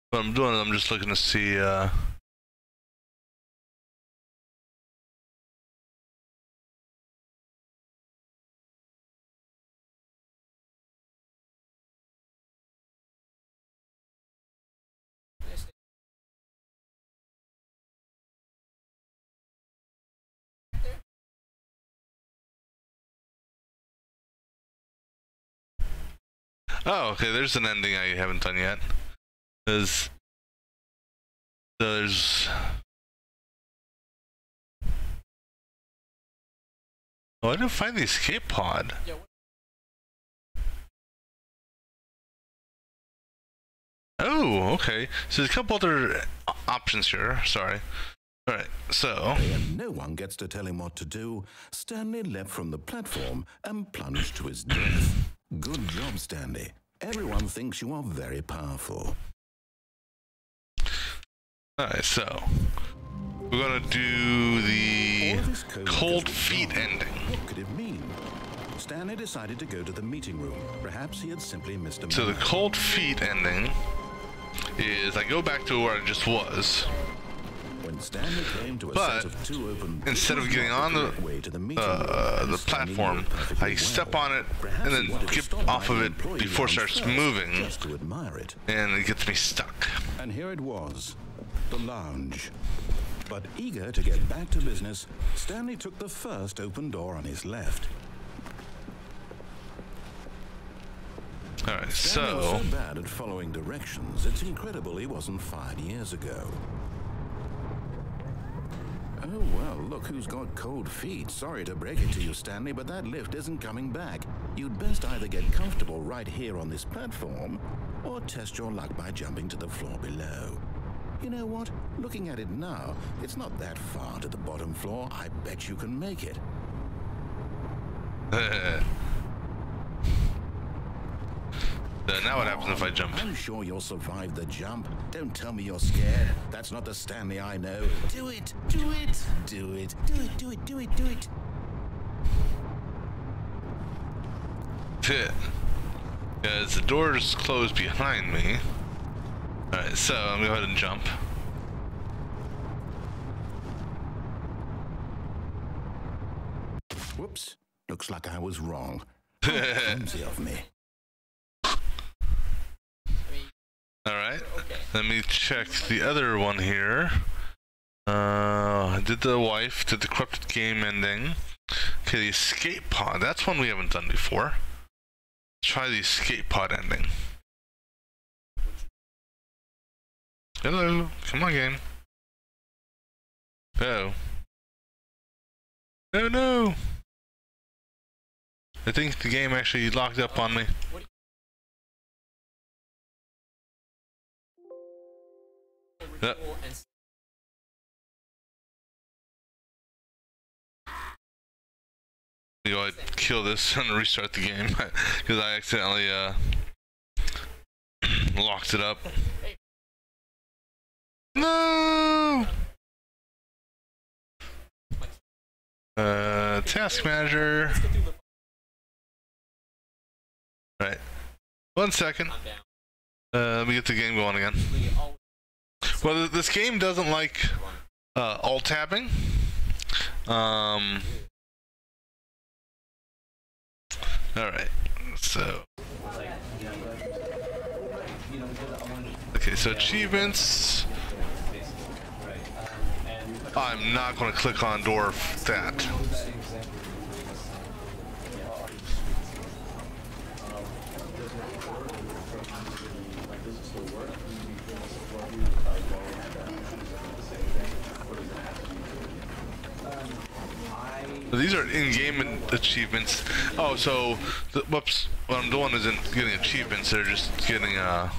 What I'm doing is I'm just looking to see oh, okay, there's an ending I haven't done yet. There's oh, I didn't find the escape pod. Oh, okay. So there's a couple other options here. Sorry. All right. So. and no one gets to tell him what to do. Stanley leapt from the platform and plunged to his death. Good job, Stanley. Everyone thinks you are very powerful. Alright, so we're gonna do the cold feet ending. What could it mean? Stanley decided to go to the meeting room. Perhaps he had simply missed a So the cold feet ending is I go back to where I just was. Stanley came to a But set of two open instead of getting on the platform, I step on it and then get off of it before it starts moving, just to admire it. and it gets me stuck. And here it was, the lounge. But eager to get back to business, Stanley took the first open door on his left. Alright, Stanley was so so bad at following directions, it's incredible he wasn't fired years ago. Oh, well, look who's got cold feet. Sorry to break it to you, Stanley, but that lift isn't coming back. You'd best either get comfortable right here on this platform, or test your luck by jumping to the floor below. You know what? Looking at it now, it's not that far to the bottom floor. I bet you can make it. Now what happens if I jump? I'm sure you'll survive the jump. Don't tell me you're scared. That's not the Stanley I know. Do it! Do it! Do it! Do it! Do it! Do it! Do it! Because the door's closed behind me. Alright, so I'm gonna go ahead and jump. Whoops. Looks like I was wrong. How clumsy of me. Alright, let me check the other one here. I did the wife, did the corrupted game ending. Okay, the escape pod, that's one we haven't done before. Try the escape pod ending. Hello, come on game. Oh. Oh no! I think the game actually locked up on me. You know, I'd kill this and restart the game because I accidentally locked it up. No! Task manager. Right. 1 second. Let me get the game going again. Well, this game doesn't like alt tabbing. Alright, so. Okay, so achievements. I'm not going to click on door that. These are in-game achievements. Oh, so whoops! What I'm doing isn't getting achievements. They're just getting they're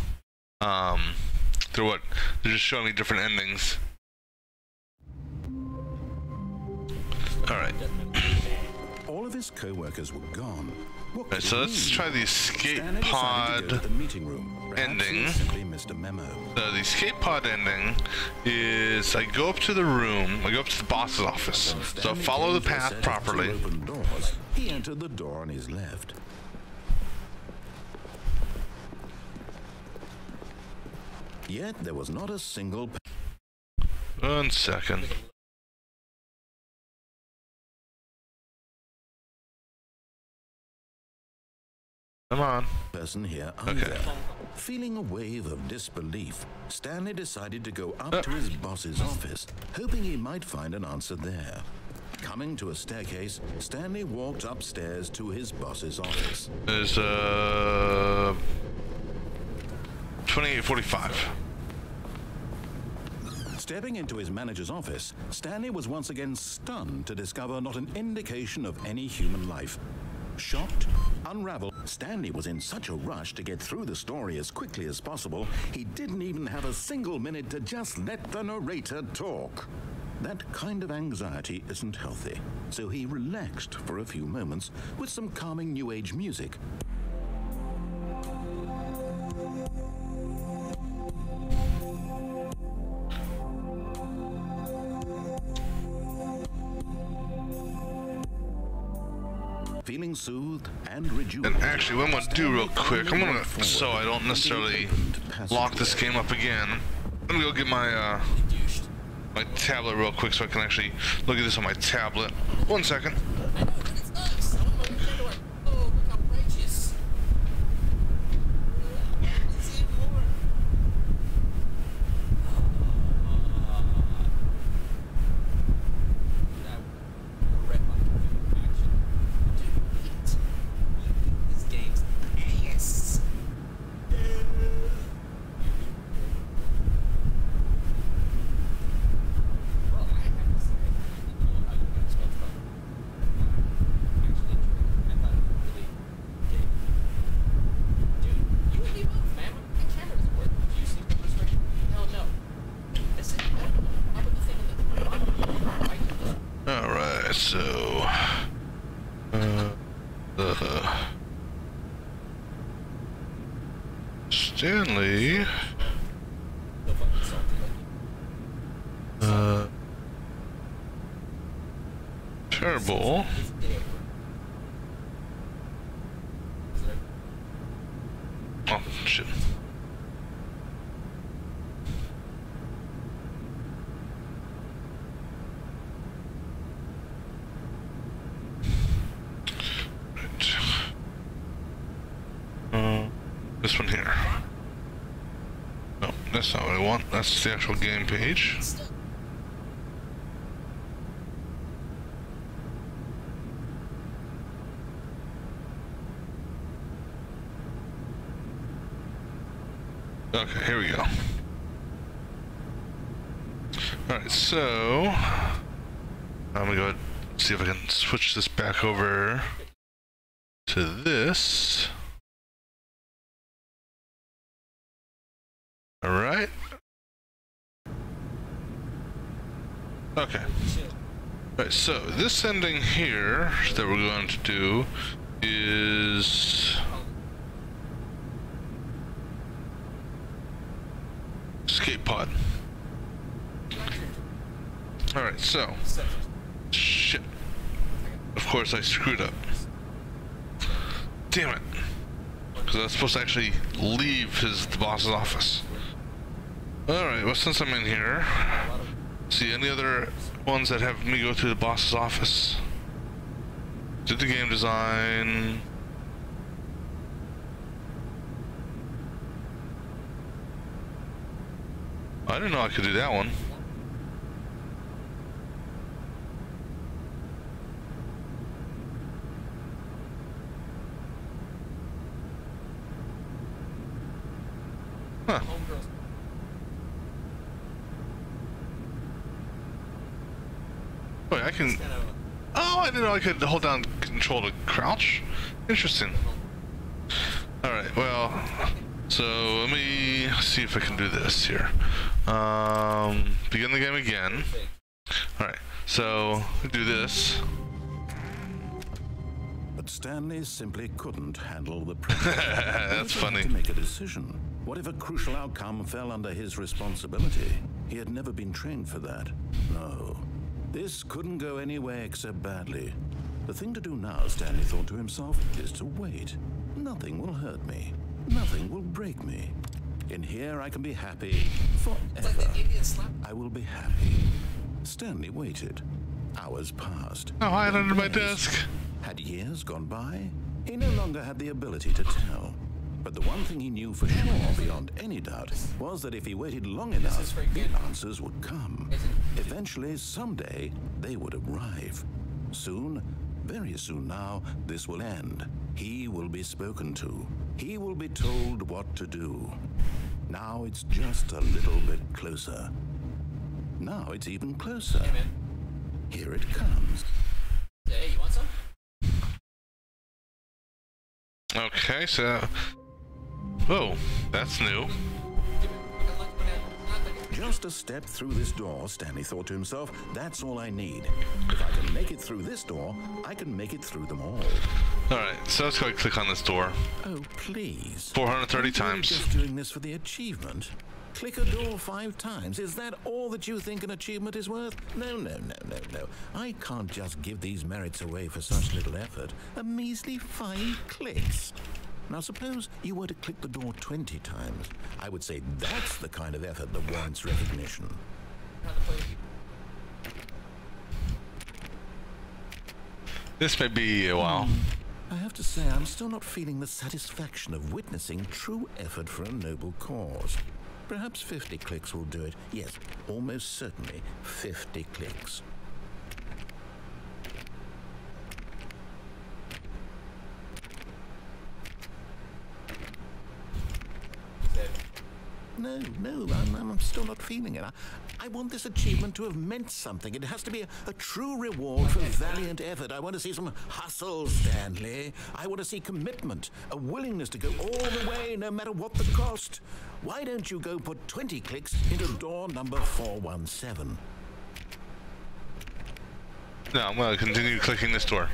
what? They're just showing me different endings. All right. All of his co-workers were gone. Alright, so let's try the escape pod ending. So the escape pod ending is I go up to the room, I go up to the boss's office. So follow the path properly. He entered the door on his left. Yet there was not a single. 1 second. Come on. Person here Okay. either. Feeling a wave of disbelief, Stanley decided to go up to his boss's office, hoping he might find an answer there. Coming to a staircase, Stanley walked upstairs to his boss's office. There's 2845. Stepping into his manager's office, Stanley was once again stunned to discover not an indication of any human life. Shocked, unraveled, Stanley was in such a rush to get through the story as quickly as possible, he didn't even have a single minute to just let the narrator talk. That kind of anxiety isn't healthy, so he relaxed for a few moments with some calming New Age music. Feeling soothed and rejuvenated. And actually, what I'm going to do real quick, I'm going to, so I don't necessarily lock this game up again, I'm going to go get my, Stanley went forward and my tablet real quick so I can actually look at this on my tablet. 1 second. I know, but it's us. I don't know your friend or oh, look how righteous. Let's see more. I read my action. Dude, this game's ass. Well, I have to say, I don't know how you guys felt about it. Actually enjoyed it. I thought it was really gay. Dude, you would leave off, man. My camera doesn't work. Do you see the screen? Hell no. That's it. How about the thing on the bottom? Right. Alright, so Stanley No fucking salty like Parable. Oh shit. Right. This one here. No, that's not what I want. That's the actual game page. Okay, here we go. Alright, so I'm gonna go ahead and see if I can switch this back over to this. Alright. Okay. Alright, so this ending here that we're going to do is escape pod. Alright, so shit. Of course I screwed up. Damn it. Because I was supposed to actually leave the boss's office. Alright, well since I'm in here, see any other ones that have me go to the boss's office? Did the game design. I didn't know I could do that one. Huh. Wait, I can. Oh, I didn't know I could hold down control to crouch. Interesting. Alright, well, so let me see if I can do this here. Begin the game again. Alright, so do this. But Stanley simply couldn't handle the pressure. That's He funny. had to make a decision. What if a crucial outcome fell under his responsibility? He had never been trained for that. No. This couldn't go any way except badly. The thing to do now, Stanley thought to himself, is to wait. Nothing will hurt me. Nothing will break me. In here, I can be happy forever. I will be happy. Stanley waited. Hours passed. Oh, hide under my Days. desk. Had years gone by? He no longer had the ability to tell. But the one thing he knew for sure, beyond any doubt, was that if he waited long enough, the answers would come. Eventually, someday, they would arrive. Soon, very soon now, this will end. He will be spoken to. He will be told what to do. Now it's just a little bit closer. Now it's even closer. Hey, man. Here it comes. Hey, you want some? Okay, so. Whoa, that's new. Just a step through this door, Stanley thought to himself, that's all I need. If I can make it through this door, I can make it through them all. Alright, so let's go ahead and click on this door. Oh, please. 430 Are you times. just doing this for the achievement? Click a door 5 times. Is that all that you think an achievement is worth? No, no, no, no, no. I can't just give these merits away for such little effort. A measly 5 clicks. Now, suppose you were to click the door 20 times. I would say that's the kind of effort that warrants recognition. How to play This may be a while. I have to say, I'm still not feeling the satisfaction of witnessing true effort for a noble cause. Perhaps 50 clicks will do it. Yes, almost certainly 50 clicks. No, I'm still not feeling it. I want this achievement to have meant something. It has to be a true reward for valiant effort. I want to see some hustle, Stanley. I want to see commitment, a willingness to go all the way, no matter what the cost. Why don't you go put 20 clicks into door number 417? No, I'm going to continue clicking this door.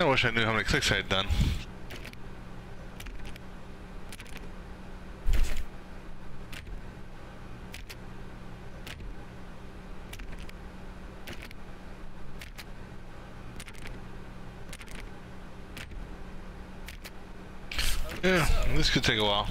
I wish I knew how many clicks I had done. Yeah, this could take a while.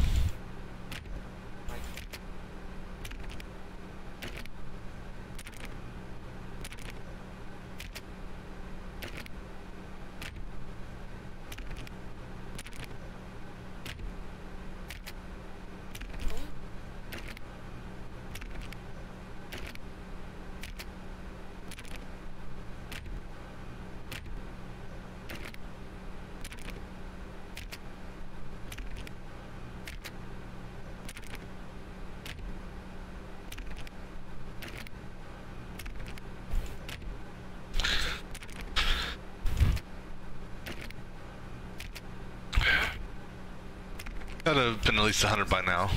Gotta have been at least 100 by now.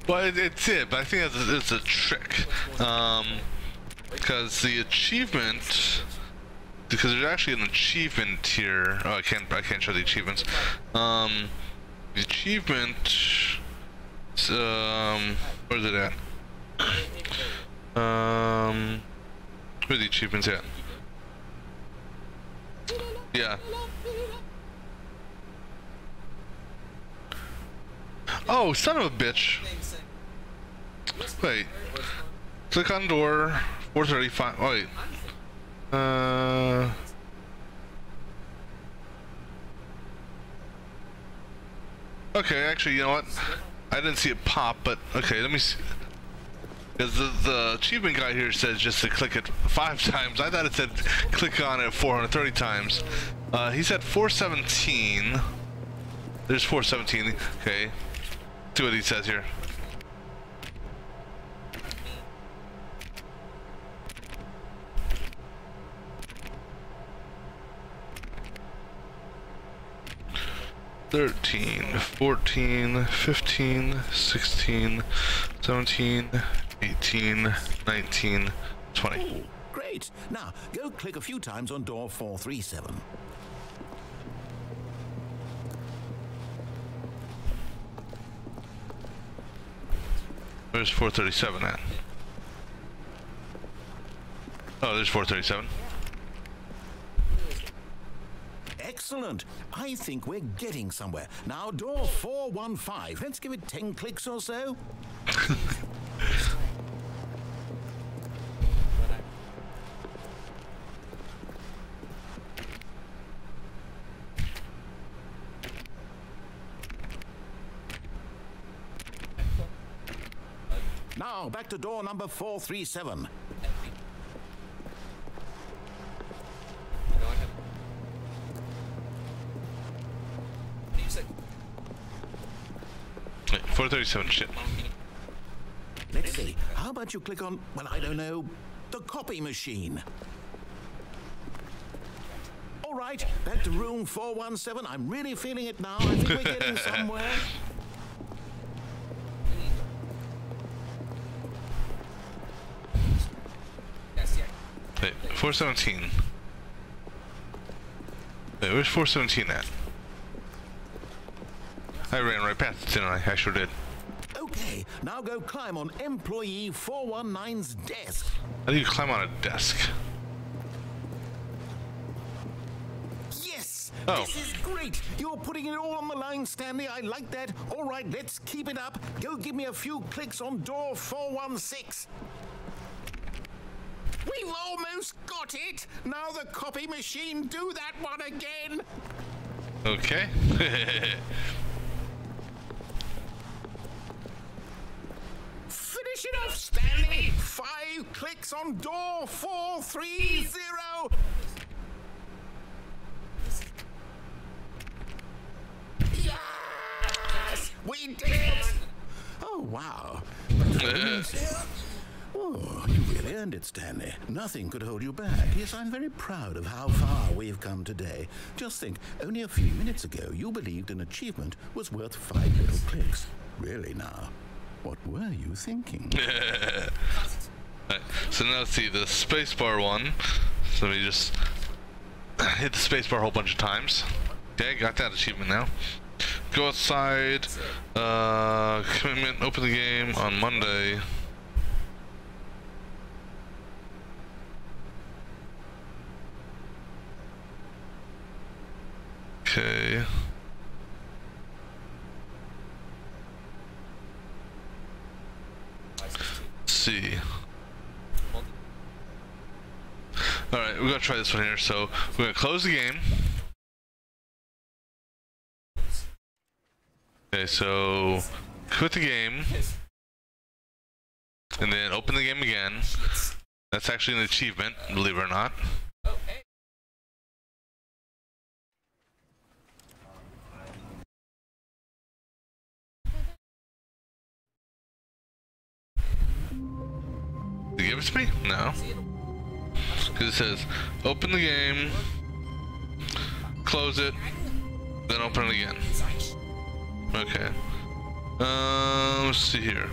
Well, it's it, but I think it's a trick. Because the achievement, because there's actually an achievement here. Oh, I can't show the achievements. The achievement, where's it at? Where are the achievements at? Yeah. Oh, son of a bitch. Wait. Click on door 435. Oh, wait. Okay, actually, you know what? I didn't see it pop, but okay, let me see. Because the achievement guy here says just to click it 5 times. I thought it said click on it 430 times. He said 417. There's 417. Okay. See what he says here. $13, $14, $15, $16, $17, $18, $19, $20. Great. Now, go click a few times on door 437. Where's 437 at? Oh, there's 437. Excellent. I think we're getting somewhere. Now, door 415. Let's give it 10 clicks or so. Now, back to door number 437. No, I have. You said. Wait, 437, shit. Let's see. How about you click on, well, I don't know, the copy machine? All right, back to room 417. I'm really feeling it now. I think we're getting somewhere. Yes, yeah. Wait, 417. Wait, where's 417 at? I ran right past it, didn't I? I sure did. Okay, now go climb on employee 419's desk. How do you climb on a desk? Yes! Oh. This is great! You're putting it all on the line, Stanley. I like that. All right, let's keep it up. Go give me a few clicks on door 416. We've almost got it! Now the copy machine, do that one again! Okay. Finish it off, Stanley! 5 clicks on door 430! Yes! We did it! Oh, wow. Oh, you really earned it, Stanley. Nothing could hold you back. Yes, I'm very proud of how far we've come today. Just think, only a few minutes ago, you believed an achievement was worth 5 little clicks. Really now? What were you thinking? Right, so now let's see the spacebar one. So let me just hit the spacebar a whole bunch of times. Okay, got that achievement now. Go outside. Commitment. Open the game on Monday. Okay. Let's see. Alright, we're gonna try this one here. So we're gonna close the game. Okay, so quit the game. And then open the game again. That's actually an achievement, believe it or not. Oh, hey. Did you give it to me? No. Because it says, open the game, close it, then open it again. Okay. Let's see here.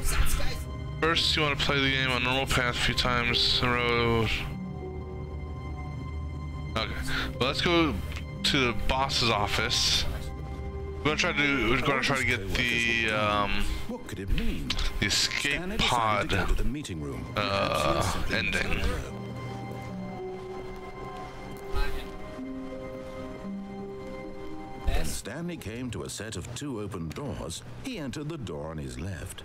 First, you want to play the game on normal path a few times in a row. Okay. Well, let's go to the boss's office. We're gonna try to get the What could it mean? the escape Stanley pod decided to go to the meeting room. ending. When Stanley came to a set of 2 open doors, he entered the door on his left.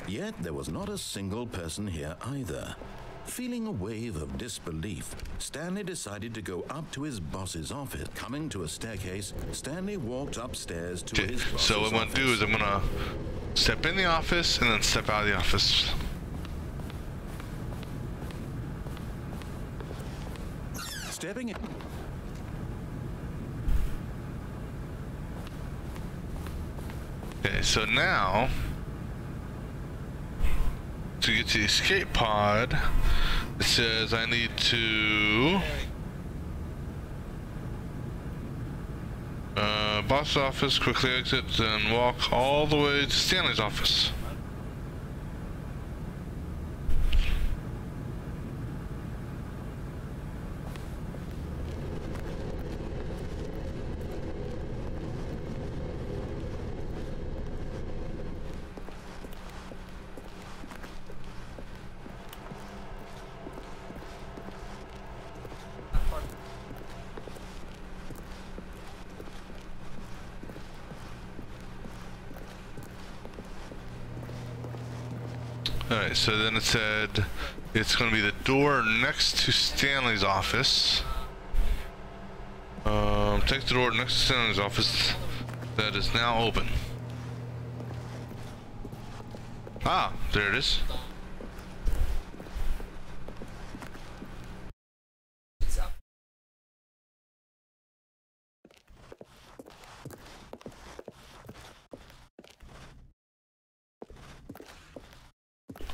Yet there was not a single person here either. Feeling a wave of disbelief, Stanley decided to go up to his boss's office. Coming to a staircase, Stanley walked upstairs to Okay, his boss's so what I'm gonna do is I'm gonna step in the office and then step out of the office. Stepping in. Okay, so now to get to the escape pod, it says I need to boss office, quickly exit, then walk all the way to Stanley's office. Alright, so then it said it's going to be the door next to Stanley's office. Take the door next to Stanley's office. that is now open. Ah, there it is. It's up.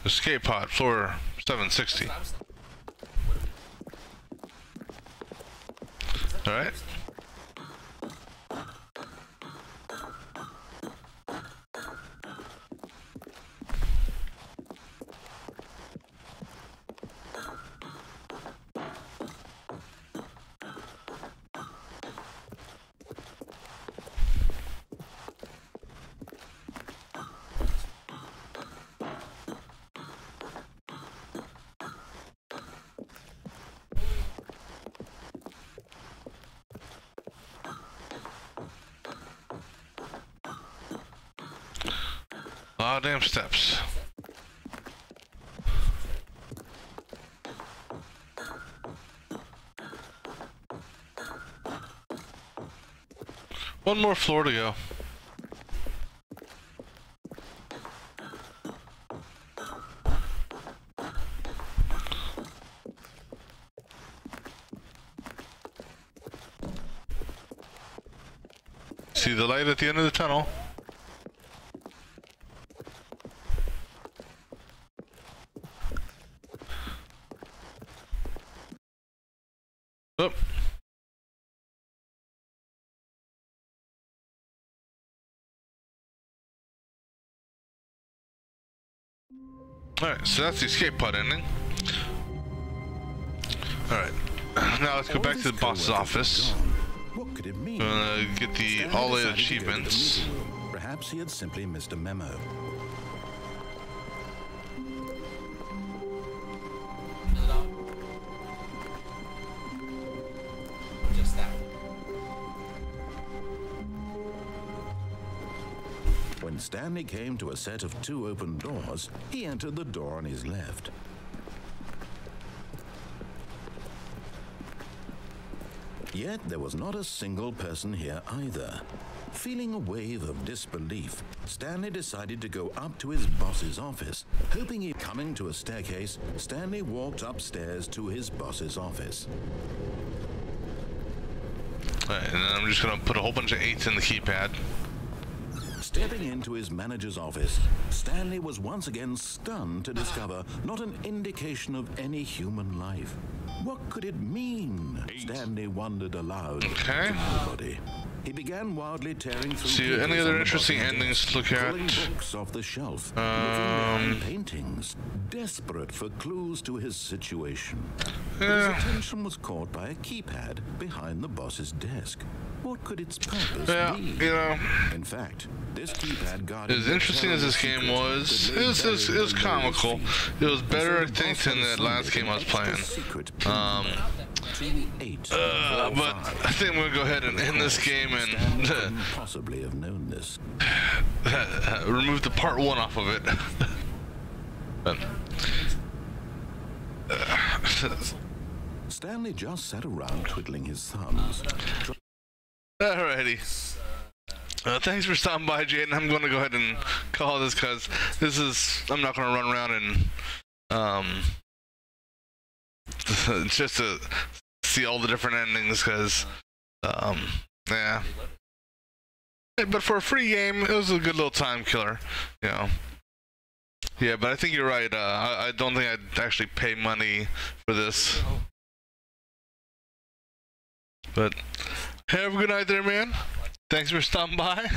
Escape pod, floor 760. That's what I was thinking. Alright. Ah, damn steps. One more floor to go. See the light at the end of the tunnel? Oh. Alright, so that's the escape pod ending. Alright, now let's go back to the boss's office. What could it mean? Get the Stanley all-in decided to go to the achievements. meeting room. Perhaps he had simply missed a memo. Fill it out. Just that. When Stanley came to a set of 2 open doors, he entered the door on his left. Yet there was not a single person here either. Feeling a wave of disbelief, Stanley decided to go up to his boss's office. Hoping he'd coming to a staircase, Stanley walked upstairs to his boss's office. Alright, and then I'm just gonna put a whole bunch of 8s in the keypad. Stepping into his manager's office, Stanley was once again stunned to discover not an indication of any human life. What could it mean? Stanley wondered aloud. Okay. To nobody. He began wildly tearing through. See, any papers other on the interesting boss's endings desk, to look at? pulling books off the shelf, looking down paintings, desperate for clues to his situation. But his attention was caught by a keypad behind the boss's desk. What could its purpose Yeah, be? you know, In fact, this keypad guarded as interesting as this game was, it was comical. It was better, I think, than that last game I was playing. But I think I'm gonna go ahead and end this game and possibly have known this. remove the part 1 off of it. Stanley just sat around twiddling his thumbs. Alrighty. Thanks for stopping by, Jaden. I'm going to go ahead and call this because I'm not going to run around and just to see all the different endings because, yeah. But for a free game, it was a good little time killer, you know. Yeah, but I think you're right. I don't think I'd actually pay money for this. But have a good night there, man. Thanks for stopping by.